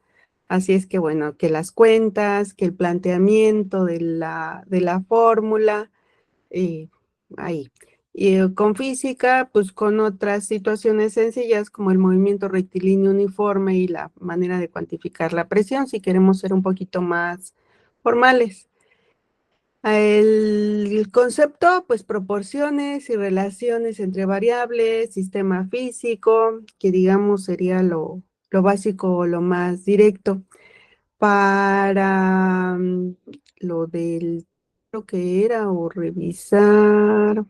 Así es que bueno, que las cuentas, que el planteamiento de la fórmula, y ahí. Y con física, pues con otras situaciones sencillas como el movimiento rectilíneo uniforme y la manera de cuantificar la presión, si queremos ser un poquito más formales. El concepto, pues proporciones y relaciones entre variables, sistema físico, que digamos sería lo básico o lo más directo. Para lo del, lo que era, o revisar,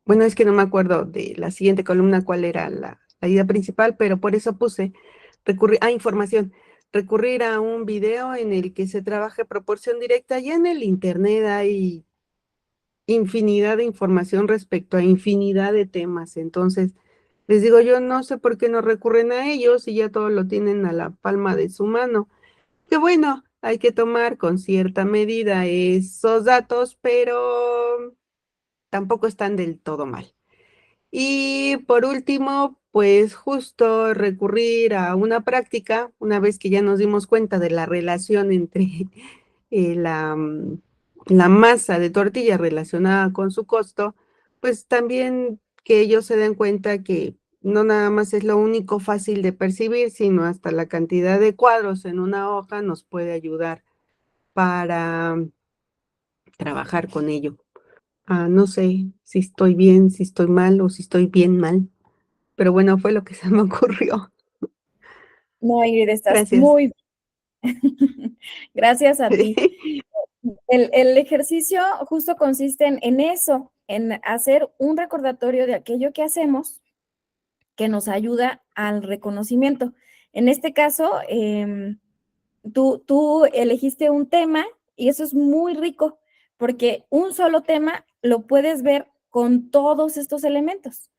bueno, es que no me acuerdo de la siguiente columna cuál era la idea principal, pero por eso puse información, recurrir a un video en el que se trabaje proporción directa. Y en el internet hay infinidad de información respecto a infinidad de temas. Entonces, les digo, yo no sé por qué no recurren a ellos y ya todo lo tienen a la palma de su mano. Que bueno, hay que tomar con cierta medida esos datos, pero tampoco están del todo mal. Y por último, pues justo recurrir a una práctica, una vez que ya nos dimos cuenta de la relación entre la masa de tortilla relacionada con su costo, pues también que ellos se den cuenta que no nada más es lo único fácil de percibir, sino hasta la cantidad de cuadros en una hoja nos puede ayudar para trabajar con ello. No sé si estoy bien, si estoy mal o si estoy bien mal, pero bueno, fue lo que se me ocurrió. No, Ingrid, estás Gracias. muy bien. Gracias a ti. El ejercicio justo consiste en eso, en hacer un recordatorio de aquello que hacemos que nos ayuda al reconocimiento. En este caso, tú elegiste un tema y eso es muy rico porque un solo tema lo puedes ver con todos estos elementos.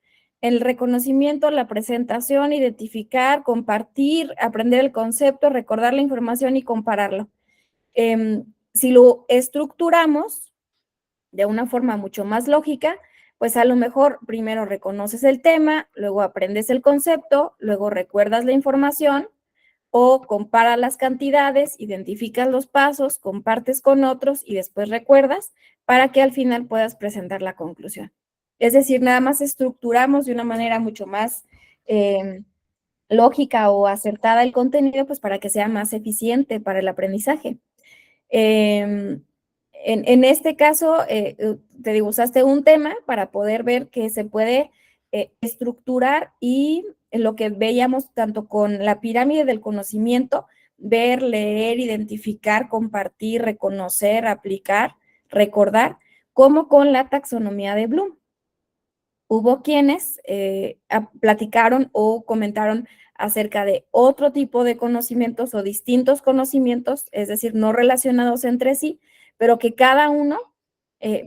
El reconocimiento, la presentación, identificar, compartir, aprender el concepto, recordar la información y compararlo. Si lo estructuramos de una forma mucho más lógica, pues a lo mejor primero reconoces el tema, luego aprendes el concepto, luego recuerdas la información o comparas las cantidades, identificas los pasos, compartes con otros y después recuerdas para que al final puedas presentar la conclusión. Es decir, nada más estructuramos de una manera mucho más lógica o acertada el contenido, pues para que sea más eficiente para el aprendizaje. En este caso, te digo, usaste un tema para poder ver que se puede estructurar y lo que veíamos tanto con la pirámide del conocimiento, ver, leer, identificar, compartir, reconocer, aplicar, recordar, como con la taxonomía de Bloom. Hubo quienes platicaron o comentaron acerca de otro tipo de conocimientos o distintos conocimientos, es decir, no relacionados entre sí, pero que cada uno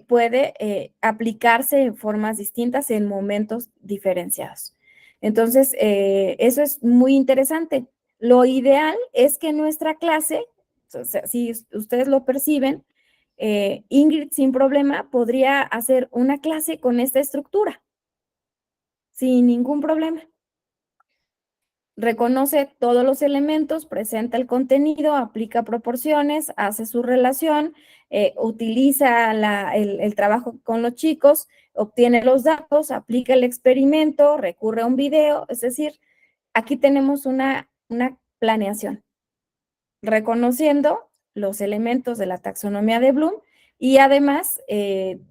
puede aplicarse en formas distintas en momentos diferenciados. Entonces, eso es muy interesante. Lo ideal es que nuestra clase, o sea, si ustedes lo perciben, Ingrid sin problema podría hacer una clase con esta estructura, sin ningún problema. Reconoce todos los elementos, presenta el contenido, aplica proporciones, hace su relación, utiliza el trabajo con los chicos, obtiene los datos, aplica el experimento, recurre a un video, es decir, aquí tenemos una planeación, reconociendo los elementos de la taxonomía de Bloom y además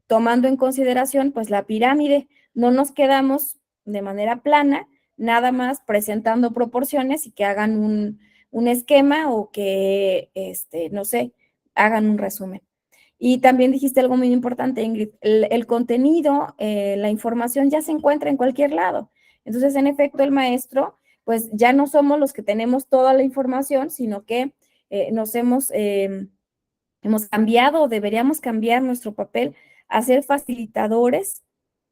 tomando en consideración pues la pirámide. No nos quedamos de manera plana, nada más presentando proporciones y que hagan un esquema o que, no sé, hagan un resumen. Y también dijiste algo muy importante, Ingrid, el contenido, la información ya se encuentra en cualquier lado. Entonces, en efecto, el maestro, pues ya no somos los que tenemos toda la información, sino que nos hemos cambiado, deberíamos cambiar nuestro papel a ser facilitadores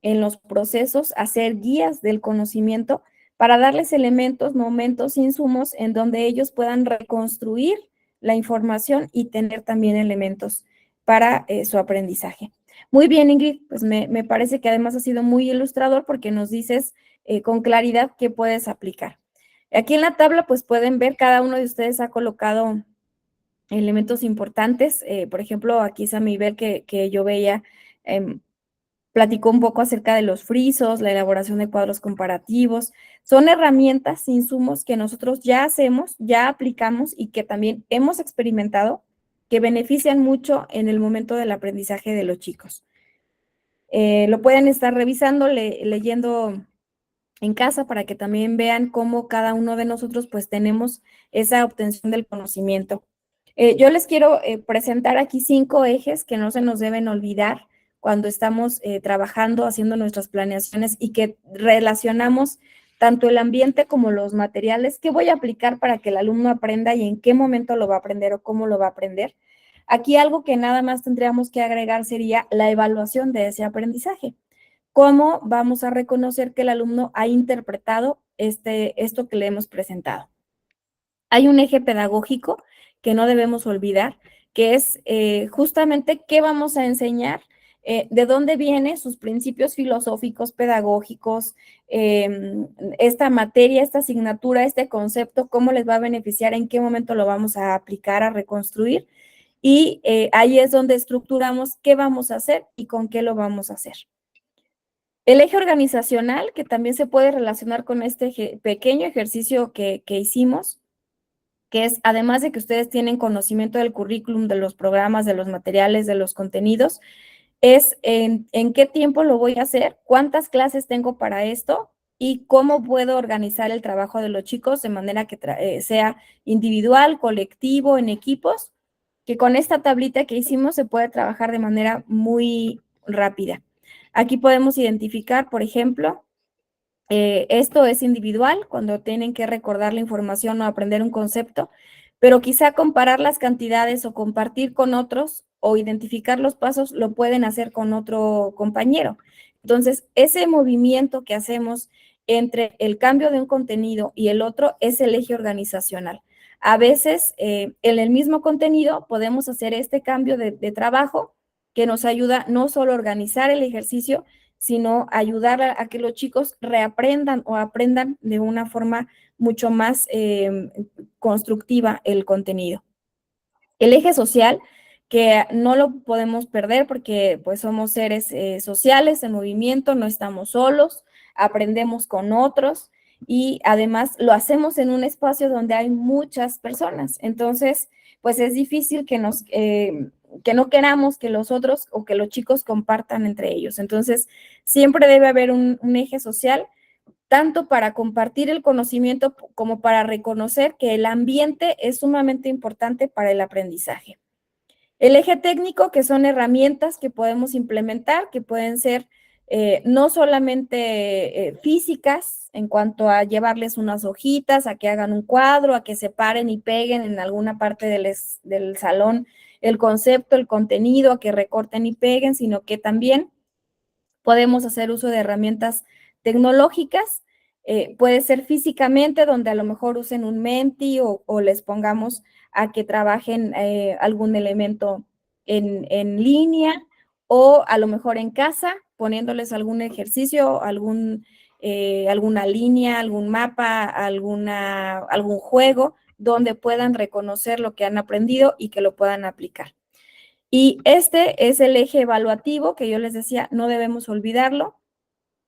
en los procesos, a ser guías del conocimiento para darles elementos, momentos, insumos en donde ellos puedan reconstruir la información y tener también elementos para su aprendizaje. Muy bien, Ingrid, pues me parece que además ha sido muy ilustrador porque nos dices con claridad qué puedes aplicar. Aquí en la tabla, pues pueden ver, cada uno de ustedes ha colocado elementos importantes. Por ejemplo, aquí Samibel que yo veía, platicó un poco acerca de los frisos, la elaboración de cuadros comparativos. Son herramientas, insumos que nosotros ya hacemos, ya aplicamos y que también hemos experimentado, que benefician mucho en el momento del aprendizaje de los chicos. Lo pueden estar revisando, leyendo en casa para que también vean cómo cada uno de nosotros pues tenemos esa obtención del conocimiento. Yo les quiero presentar aquí 5 ejes que no se nos deben olvidar cuando estamos trabajando, haciendo nuestras planeaciones y que relacionamos tanto el ambiente como los materiales que voy a aplicar para que el alumno aprenda y en qué momento lo va a aprender o cómo lo va a aprender. Aquí algo que nada más tendríamos que agregar sería la evaluación de ese aprendizaje. ¿Cómo vamos a reconocer que el alumno ha interpretado esto que le hemos presentado? Hay un eje pedagógico que no debemos olvidar, que es justamente qué vamos a enseñar, de dónde vienen sus principios filosóficos, pedagógicos, esta materia, esta asignatura, este concepto, cómo les va a beneficiar, en qué momento lo vamos a aplicar, a reconstruir. Y ahí es donde estructuramos qué vamos a hacer y con qué lo vamos a hacer. El eje organizacional, que también se puede relacionar con este pequeño ejercicio que hicimos, que es, además de que ustedes tienen conocimiento del currículum, de los programas, de los materiales, de los contenidos, es en qué tiempo lo voy a hacer, cuántas clases tengo para esto y cómo puedo organizar el trabajo de los chicos de manera que sea individual, colectivo, en equipos, que con esta tablita que hicimos se puede trabajar de manera muy rápida. Aquí podemos identificar, por ejemplo, esto es individual, cuando tienen que recordar la información o aprender un concepto, pero quizá comparar las cantidades o compartir con otros o identificar los pasos lo pueden hacer con otro compañero. Entonces, ese movimiento que hacemos entre el cambio de un contenido y el otro es el eje organizacional. A veces, en el mismo contenido podemos hacer este cambio de trabajo que nos ayuda no solo a organizar el ejercicio, sino ayudar a que los chicos reaprendan o aprendan de una forma mucho más constructiva el contenido. El eje social, que no lo podemos perder porque pues somos seres sociales en movimiento, no estamos solos, aprendemos con otros y además lo hacemos en un espacio donde hay muchas personas. Entonces, pues es difícil que no queramos que los otros o que los chicos compartan entre ellos. Entonces, siempre debe haber un eje social, tanto para compartir el conocimiento como para reconocer que el ambiente es sumamente importante para el aprendizaje. El eje técnico, que son herramientas que podemos implementar, que pueden ser no solamente físicas, en cuanto a llevarles unas hojitas, a que hagan un cuadro, a que se paren y peguen en alguna parte del salón el concepto, el contenido, a que recorten y peguen, sino que también podemos hacer uso de herramientas tecnológicas. Puede ser físicamente, donde a lo mejor usen un Menti o les pongamos a que trabajen algún elemento en línea, o a lo mejor en casa, poniéndoles algún ejercicio, alguna línea, algún mapa, algún juego, donde puedan reconocer lo que han aprendido y que lo puedan aplicar. Y este es el eje evaluativo que yo les decía, no debemos olvidarlo,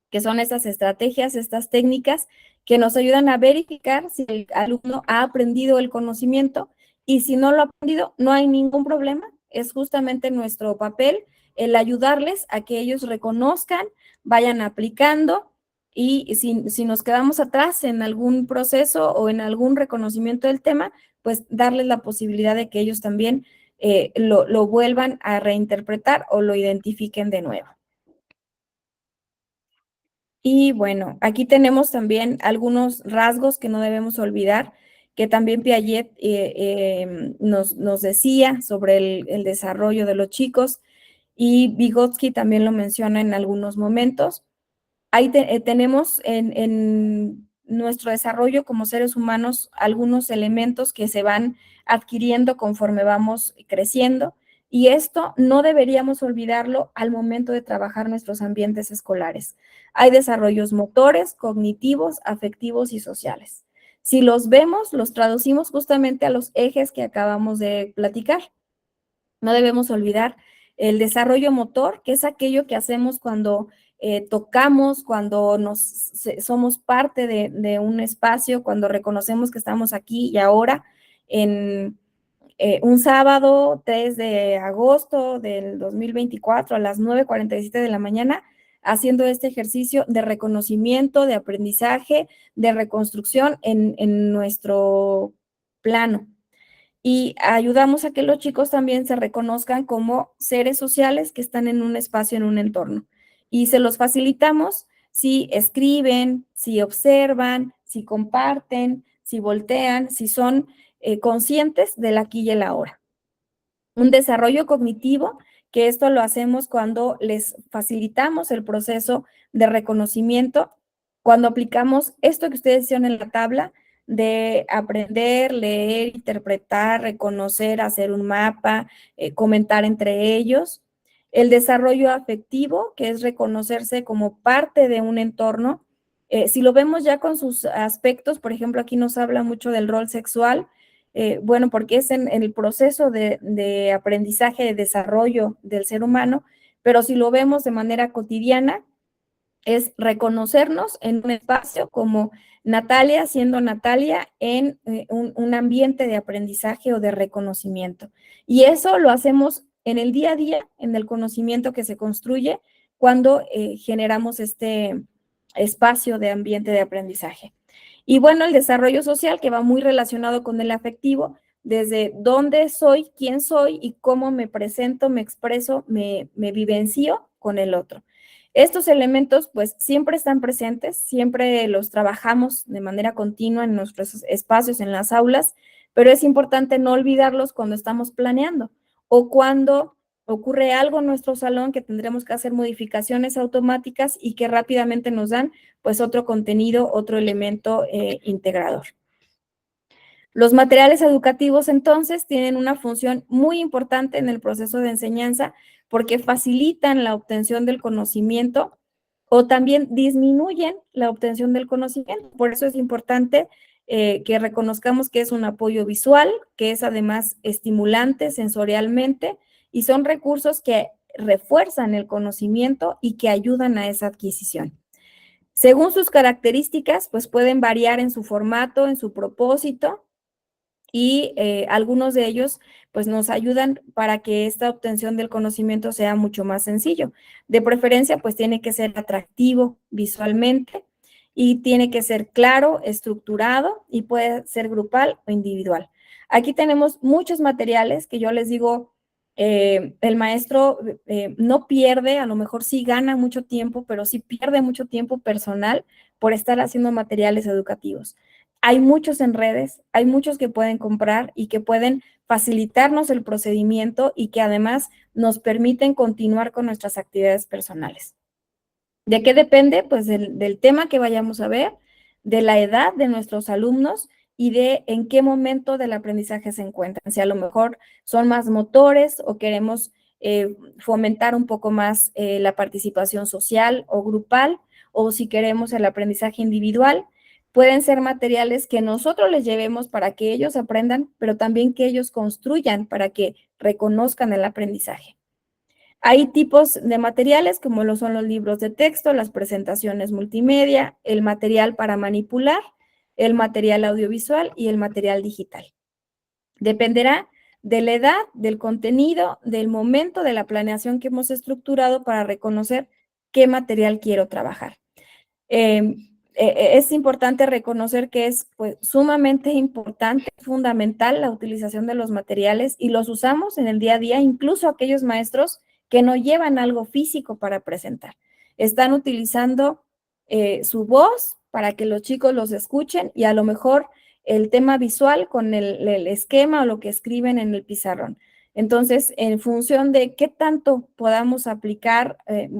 que son estas estrategias, estas técnicas que nos ayudan a verificar si el alumno ha aprendido el conocimiento, y si no lo ha aprendido, no hay ningún problema. Es justamente nuestro papel el ayudarles a que ellos reconozcan, vayan aplicando, y si nos quedamos atrás en algún proceso o en algún reconocimiento del tema, pues darles la posibilidad de que ellos también lo vuelvan a reinterpretar o lo identifiquen de nuevo. Y bueno, aquí tenemos también algunos rasgos que no debemos olvidar, que también Piaget nos decía sobre el desarrollo de los chicos, y Vygotsky también lo menciona en algunos momentos. Ahí tenemos en nuestro desarrollo como seres humanos algunos elementos que se van adquiriendo conforme vamos creciendo, y esto no deberíamos olvidarlo al momento de trabajar nuestros ambientes escolares. Hay desarrollos motores, cognitivos, afectivos y sociales. Si los vemos, los traducimos justamente a los ejes que acabamos de platicar. No debemos olvidar el desarrollo motor, que es aquello que hacemos cuando tocamos, cuando somos parte de un espacio, cuando reconocemos que estamos aquí y ahora, en un sábado 3 de agosto del 2024 a las 9:47 de la mañana, haciendo este ejercicio de reconocimiento, de aprendizaje, de reconstrucción en nuestro plano. Y ayudamos a que los chicos también se reconozcan como seres sociales que están en un espacio, en un entorno. Y se los facilitamos si escriben, si observan, si comparten, si voltean, si son conscientes del aquí y el ahora. Un desarrollo cognitivo, que esto lo hacemos cuando les facilitamos el proceso de reconocimiento, cuando aplicamos esto que ustedes hicieron en la tabla, de aprender, leer, interpretar, reconocer, hacer un mapa, comentar entre ellos. El desarrollo afectivo, que es reconocerse como parte de un entorno. Si lo vemos ya con sus aspectos, por ejemplo, aquí nos habla mucho del rol sexual, bueno, porque es en el proceso de aprendizaje, de desarrollo del ser humano, pero si lo vemos de manera cotidiana, es reconocernos en un espacio como Natalia, siendo Natalia, en un ambiente de aprendizaje o de reconocimiento. Y eso lo hacemos en el día a día, en el conocimiento que se construye cuando generamos este espacio de ambiente de aprendizaje. Y bueno, el desarrollo social, que va muy relacionado con el afectivo, desde dónde soy, quién soy y cómo me presento, me expreso, me vivencio con el otro. Estos elementos pues siempre están presentes, siempre los trabajamos de manera continua en nuestros espacios, en las aulas, pero es importante no olvidarlos cuando estamos planeando o cuando ocurre algo en nuestro salón que tendremos que hacer modificaciones automáticas y que rápidamente nos dan pues otro contenido, otro elemento integrador. Los materiales educativos entonces tienen una función muy importante en el proceso de enseñanza porque facilitan la obtención del conocimiento o también disminuyen la obtención del conocimiento. Por eso es importante que reconozcamos que es un apoyo visual, que es además estimulante sensorialmente y son recursos que refuerzan el conocimiento y que ayudan a esa adquisición. Según sus características, pues pueden variar en su formato, en su propósito, y algunos de ellos pues nos ayudan para que esta obtención del conocimiento sea mucho más sencillo. De preferencia pues tiene que ser atractivo visualmente y tiene que ser claro, estructurado y puede ser grupal o individual. Aquí tenemos muchos materiales que yo les digo, el maestro no pierde, a lo mejor sí gana mucho tiempo, pero sí pierde mucho tiempo personal por estar haciendo materiales educativos. Hay muchos en redes, hay muchos que pueden comprar y que pueden facilitarnos el procedimiento y que además nos permiten continuar con nuestras actividades personales. ¿De qué depende? Pues del tema que vayamos a ver, de la edad de nuestros alumnos y de en qué momento del aprendizaje se encuentran. Si a lo mejor son más motores o queremos fomentar un poco más la participación social o grupal, o si queremos el aprendizaje individual. Pueden ser materiales que nosotros les llevemos para que ellos aprendan, pero también que ellos construyan para que reconozcan el aprendizaje. Hay tipos de materiales como lo son los libros de texto, las presentaciones multimedia, el material para manipular, el material audiovisual y el material digital. Dependerá de la edad, del contenido, del momento de la planeación que hemos estructurado para reconocer qué material quiero trabajar. Es importante reconocer que es pues, sumamente importante, fundamental la utilización de los materiales y los usamos en el día a día, incluso aquellos maestros que no llevan algo físico para presentar. Están utilizando su voz para que los chicos los escuchen y a lo mejor el tema visual con el esquema o lo que escriben en el pizarrón. Entonces, en función de qué tanto podamos aplicar,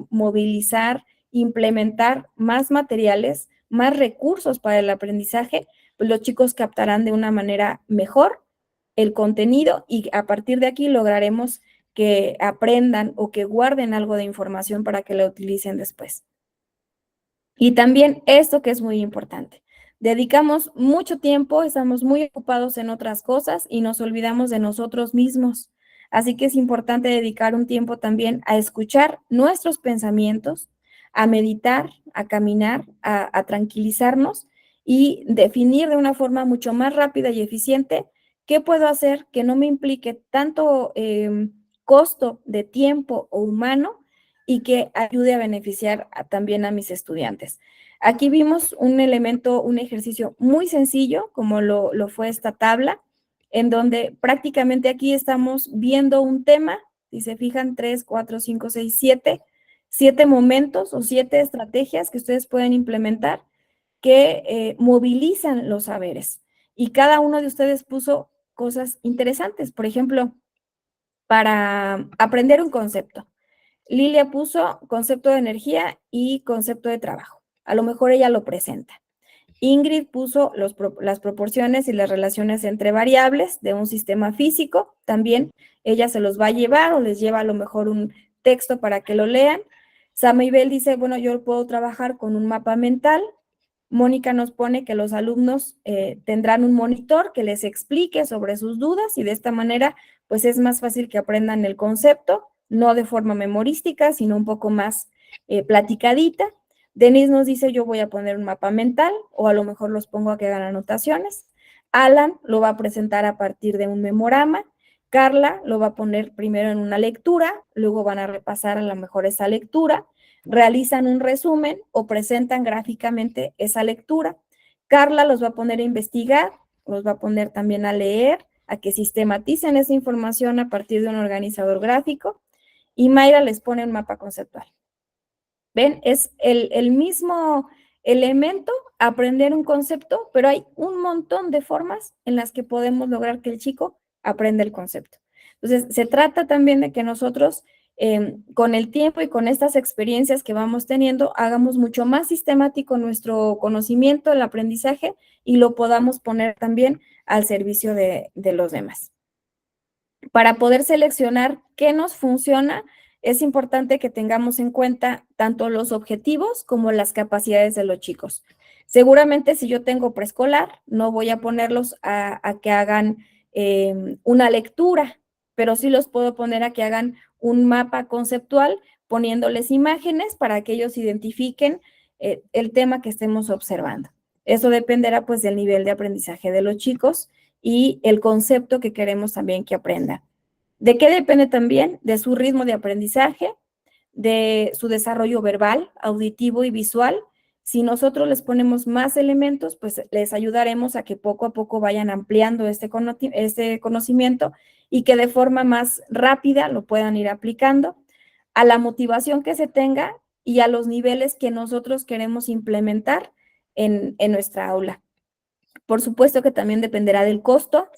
movilizar, implementar más materiales, más recursos para el aprendizaje, pues los chicos captarán de una manera mejor el contenido y a partir de aquí lograremos que aprendan o que guarden algo de información para que la utilicen después. Y también esto que es muy importante. Dedicamos mucho tiempo, estamos muy ocupados en otras cosas y nos olvidamos de nosotros mismos. Así que es importante dedicar un tiempo también a escuchar nuestros pensamientos, a meditar, a caminar, a tranquilizarnos y definir de una forma mucho más rápida y eficiente qué puedo hacer que no me implique tanto costo de tiempo o humano y que ayude a beneficiar también a mis estudiantes. Aquí vimos un elemento, un ejercicio muy sencillo, como lo fue esta tabla, en donde prácticamente aquí estamos viendo un tema, si se fijan, 3, 4, 5, 6, 7 momentos o 7 estrategias que ustedes pueden implementar que movilizan los saberes. Y cada uno de ustedes puso cosas interesantes. Por ejemplo, para aprender un concepto. Lilia puso concepto de energía y concepto de trabajo. A lo mejor ella lo presenta. Ingrid puso las proporciones y las relaciones entre variables de un sistema físico. También ella se los va a llevar o les lleva a lo mejor un texto para que lo lean. Samaibel dice, bueno, yo puedo trabajar con un mapa mental. Mónica nos pone que los alumnos tendrán un monitor que les explique sobre sus dudas y de esta manera pues es más fácil que aprendan el concepto, no de forma memorística, sino un poco más platicadita. Denise nos dice, yo voy a poner un mapa mental o a lo mejor los pongo a que hagan anotaciones. Alan lo va a presentar a partir de un memorama. Carla lo va a poner primero en una lectura, luego van a repasar a lo mejor esa lectura, realizan un resumen o presentan gráficamente esa lectura. Carla los va a poner a investigar, los va a poner también a leer, a que sistematicen esa información a partir de un organizador gráfico y Mayra les pone un mapa conceptual. ¿Ven? Es el mismo elemento, aprender un concepto, pero hay un montón de formas en las que podemos lograr que el chico aprenda el concepto. Entonces, se trata también de que nosotros, con el tiempo y con estas experiencias que vamos teniendo, hagamos mucho más sistemático nuestro conocimiento, el aprendizaje, y lo podamos poner también al servicio de los demás. Para poder seleccionar qué nos funciona, es importante que tengamos en cuenta tanto los objetivos como las capacidades de los chicos. Seguramente si yo tengo preescolar, no voy a ponerlos a que hagan una lectura, pero sí los puedo poner a que hagan un mapa conceptual poniéndoles imágenes para que ellos identifiquen el tema que estemos observando. Eso dependerá pues del nivel de aprendizaje de los chicos y el concepto que queremos también que aprendan. ¿De qué depende también? De su ritmo de aprendizaje, de su desarrollo verbal, auditivo y visual. Si nosotros les ponemos más elementos, pues les ayudaremos a que poco a poco vayan ampliando este conocimiento y que de forma más rápida lo puedan ir aplicando a la motivación que se tenga y a los niveles que nosotros queremos implementar en nuestra aula. Por supuesto que también dependerá del costo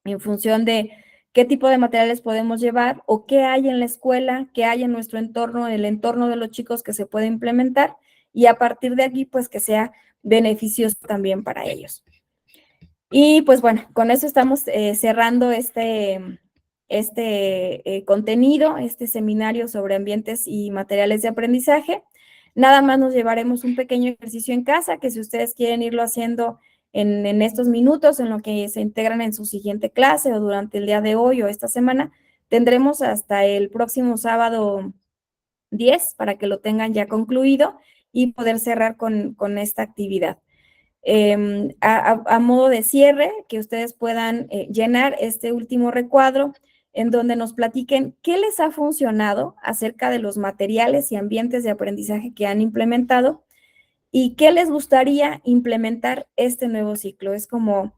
en función de qué tipo de materiales podemos llevar o qué hay en la escuela, qué hay en nuestro entorno, en el entorno de los chicos que se puede implementar y a partir de aquí, pues que sea beneficioso también para ellos. Y pues bueno, con eso estamos cerrando este contenido, este seminario sobre ambientes y materiales de aprendizaje. Nada más nos llevaremos un pequeño ejercicio en casa que si ustedes quieren irlo haciendo en estos minutos, en lo que se integran en su siguiente clase o durante el día de hoy o esta semana, tendremos hasta el próximo sábado 10 para que lo tengan ya concluido y poder cerrar con esta actividad. A modo de cierre, que ustedes puedan llenar este último recuadro en donde nos platiquen qué les ha funcionado acerca de los materiales y ambientes de aprendizaje que han implementado y qué les gustaría implementar este nuevo ciclo. Es como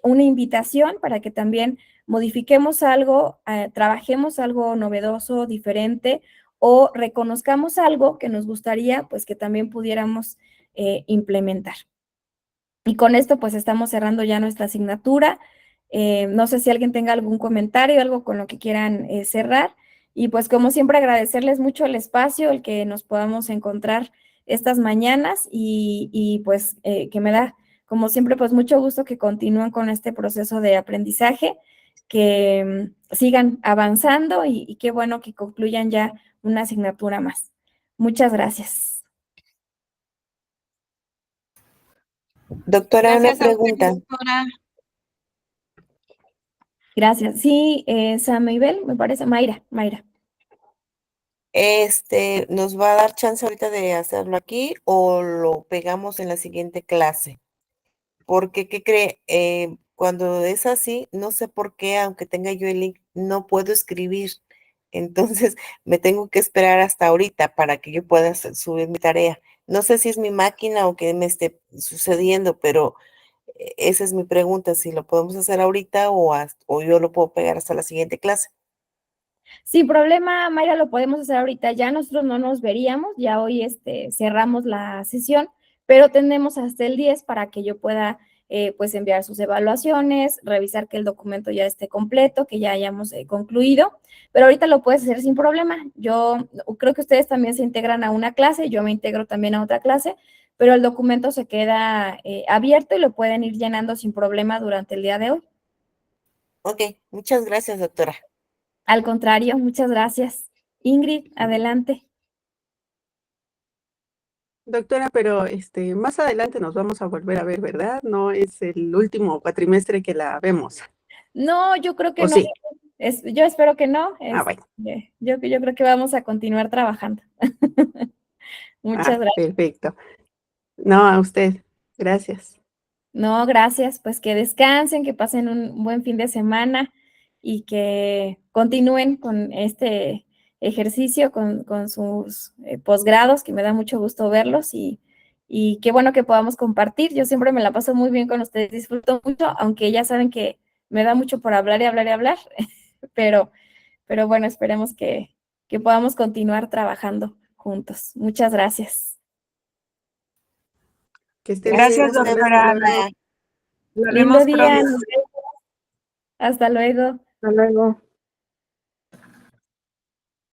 una invitación para que también modifiquemos algo, trabajemos algo novedoso, diferente o reconozcamos algo que nos gustaría pues que también pudiéramos implementar. Y con esto pues estamos cerrando ya nuestra asignatura. No sé si alguien tenga algún comentario, algo con lo que quieran cerrar. Y pues como siempre agradecerles mucho el espacio, el que nos podamos encontrar estas mañanas y pues que me da como siempre pues mucho gusto que continúen con este proceso de aprendizaje, que sigan avanzando y qué bueno que concluyan ya una asignatura más. Muchas gracias. Doctora, una Gracias a usted, pregunta. doctora. Gracias. Sí, Samibel, me parece, Mayra. ¿Nos va a dar chance ahorita de hacerlo aquí o lo pegamos en la siguiente clase? Porque, ¿qué cree? Cuando es así, no sé por qué, aunque tenga yo el link, no puedo escribir. Entonces, me tengo que esperar hasta ahorita para que yo pueda subir mi tarea. No sé si es mi máquina o que me esté sucediendo, pero esa es mi pregunta, si lo podemos hacer ahorita o yo lo puedo pegar hasta la siguiente clase. Sin problema, Mayra, lo podemos hacer ahorita. Ya nosotros no nos veríamos, ya hoy cerramos la sesión, pero tenemos hasta el 10 para que yo pueda pues enviar sus evaluaciones, revisar que el documento ya esté completo, que ya hayamos concluido, pero ahorita lo puedes hacer sin problema. Yo creo que ustedes también se integran a una clase, yo me integro también a otra clase, pero el documento se queda abierto y lo pueden ir llenando sin problema durante el día de hoy. Ok, muchas gracias, doctora. Al contrario, muchas gracias. Ingrid, adelante. Doctora, pero más adelante nos vamos a volver a ver, ¿verdad? No es el último cuatrimestre que la vemos. No, yo creo que ¿O no. sí? Yo espero que no. Bueno. Yo creo que vamos a continuar trabajando. Muchas gracias. Perfecto. No, a usted. Gracias. No, gracias. Pues que descansen, que pasen un buen fin de semana y que continúen con este ejercicio, con sus posgrados, que me da mucho gusto verlos y qué bueno que podamos compartir. Yo siempre me la paso muy bien con ustedes, disfruto mucho, aunque ya saben que me da mucho por hablar y hablar y hablar, pero bueno, esperemos que podamos continuar trabajando juntos. Muchas gracias. Que esté Gracias, bien, doctora. Hasta doctora. luego. Lo Lindo haremos día. pronto. Hasta luego. Hasta luego.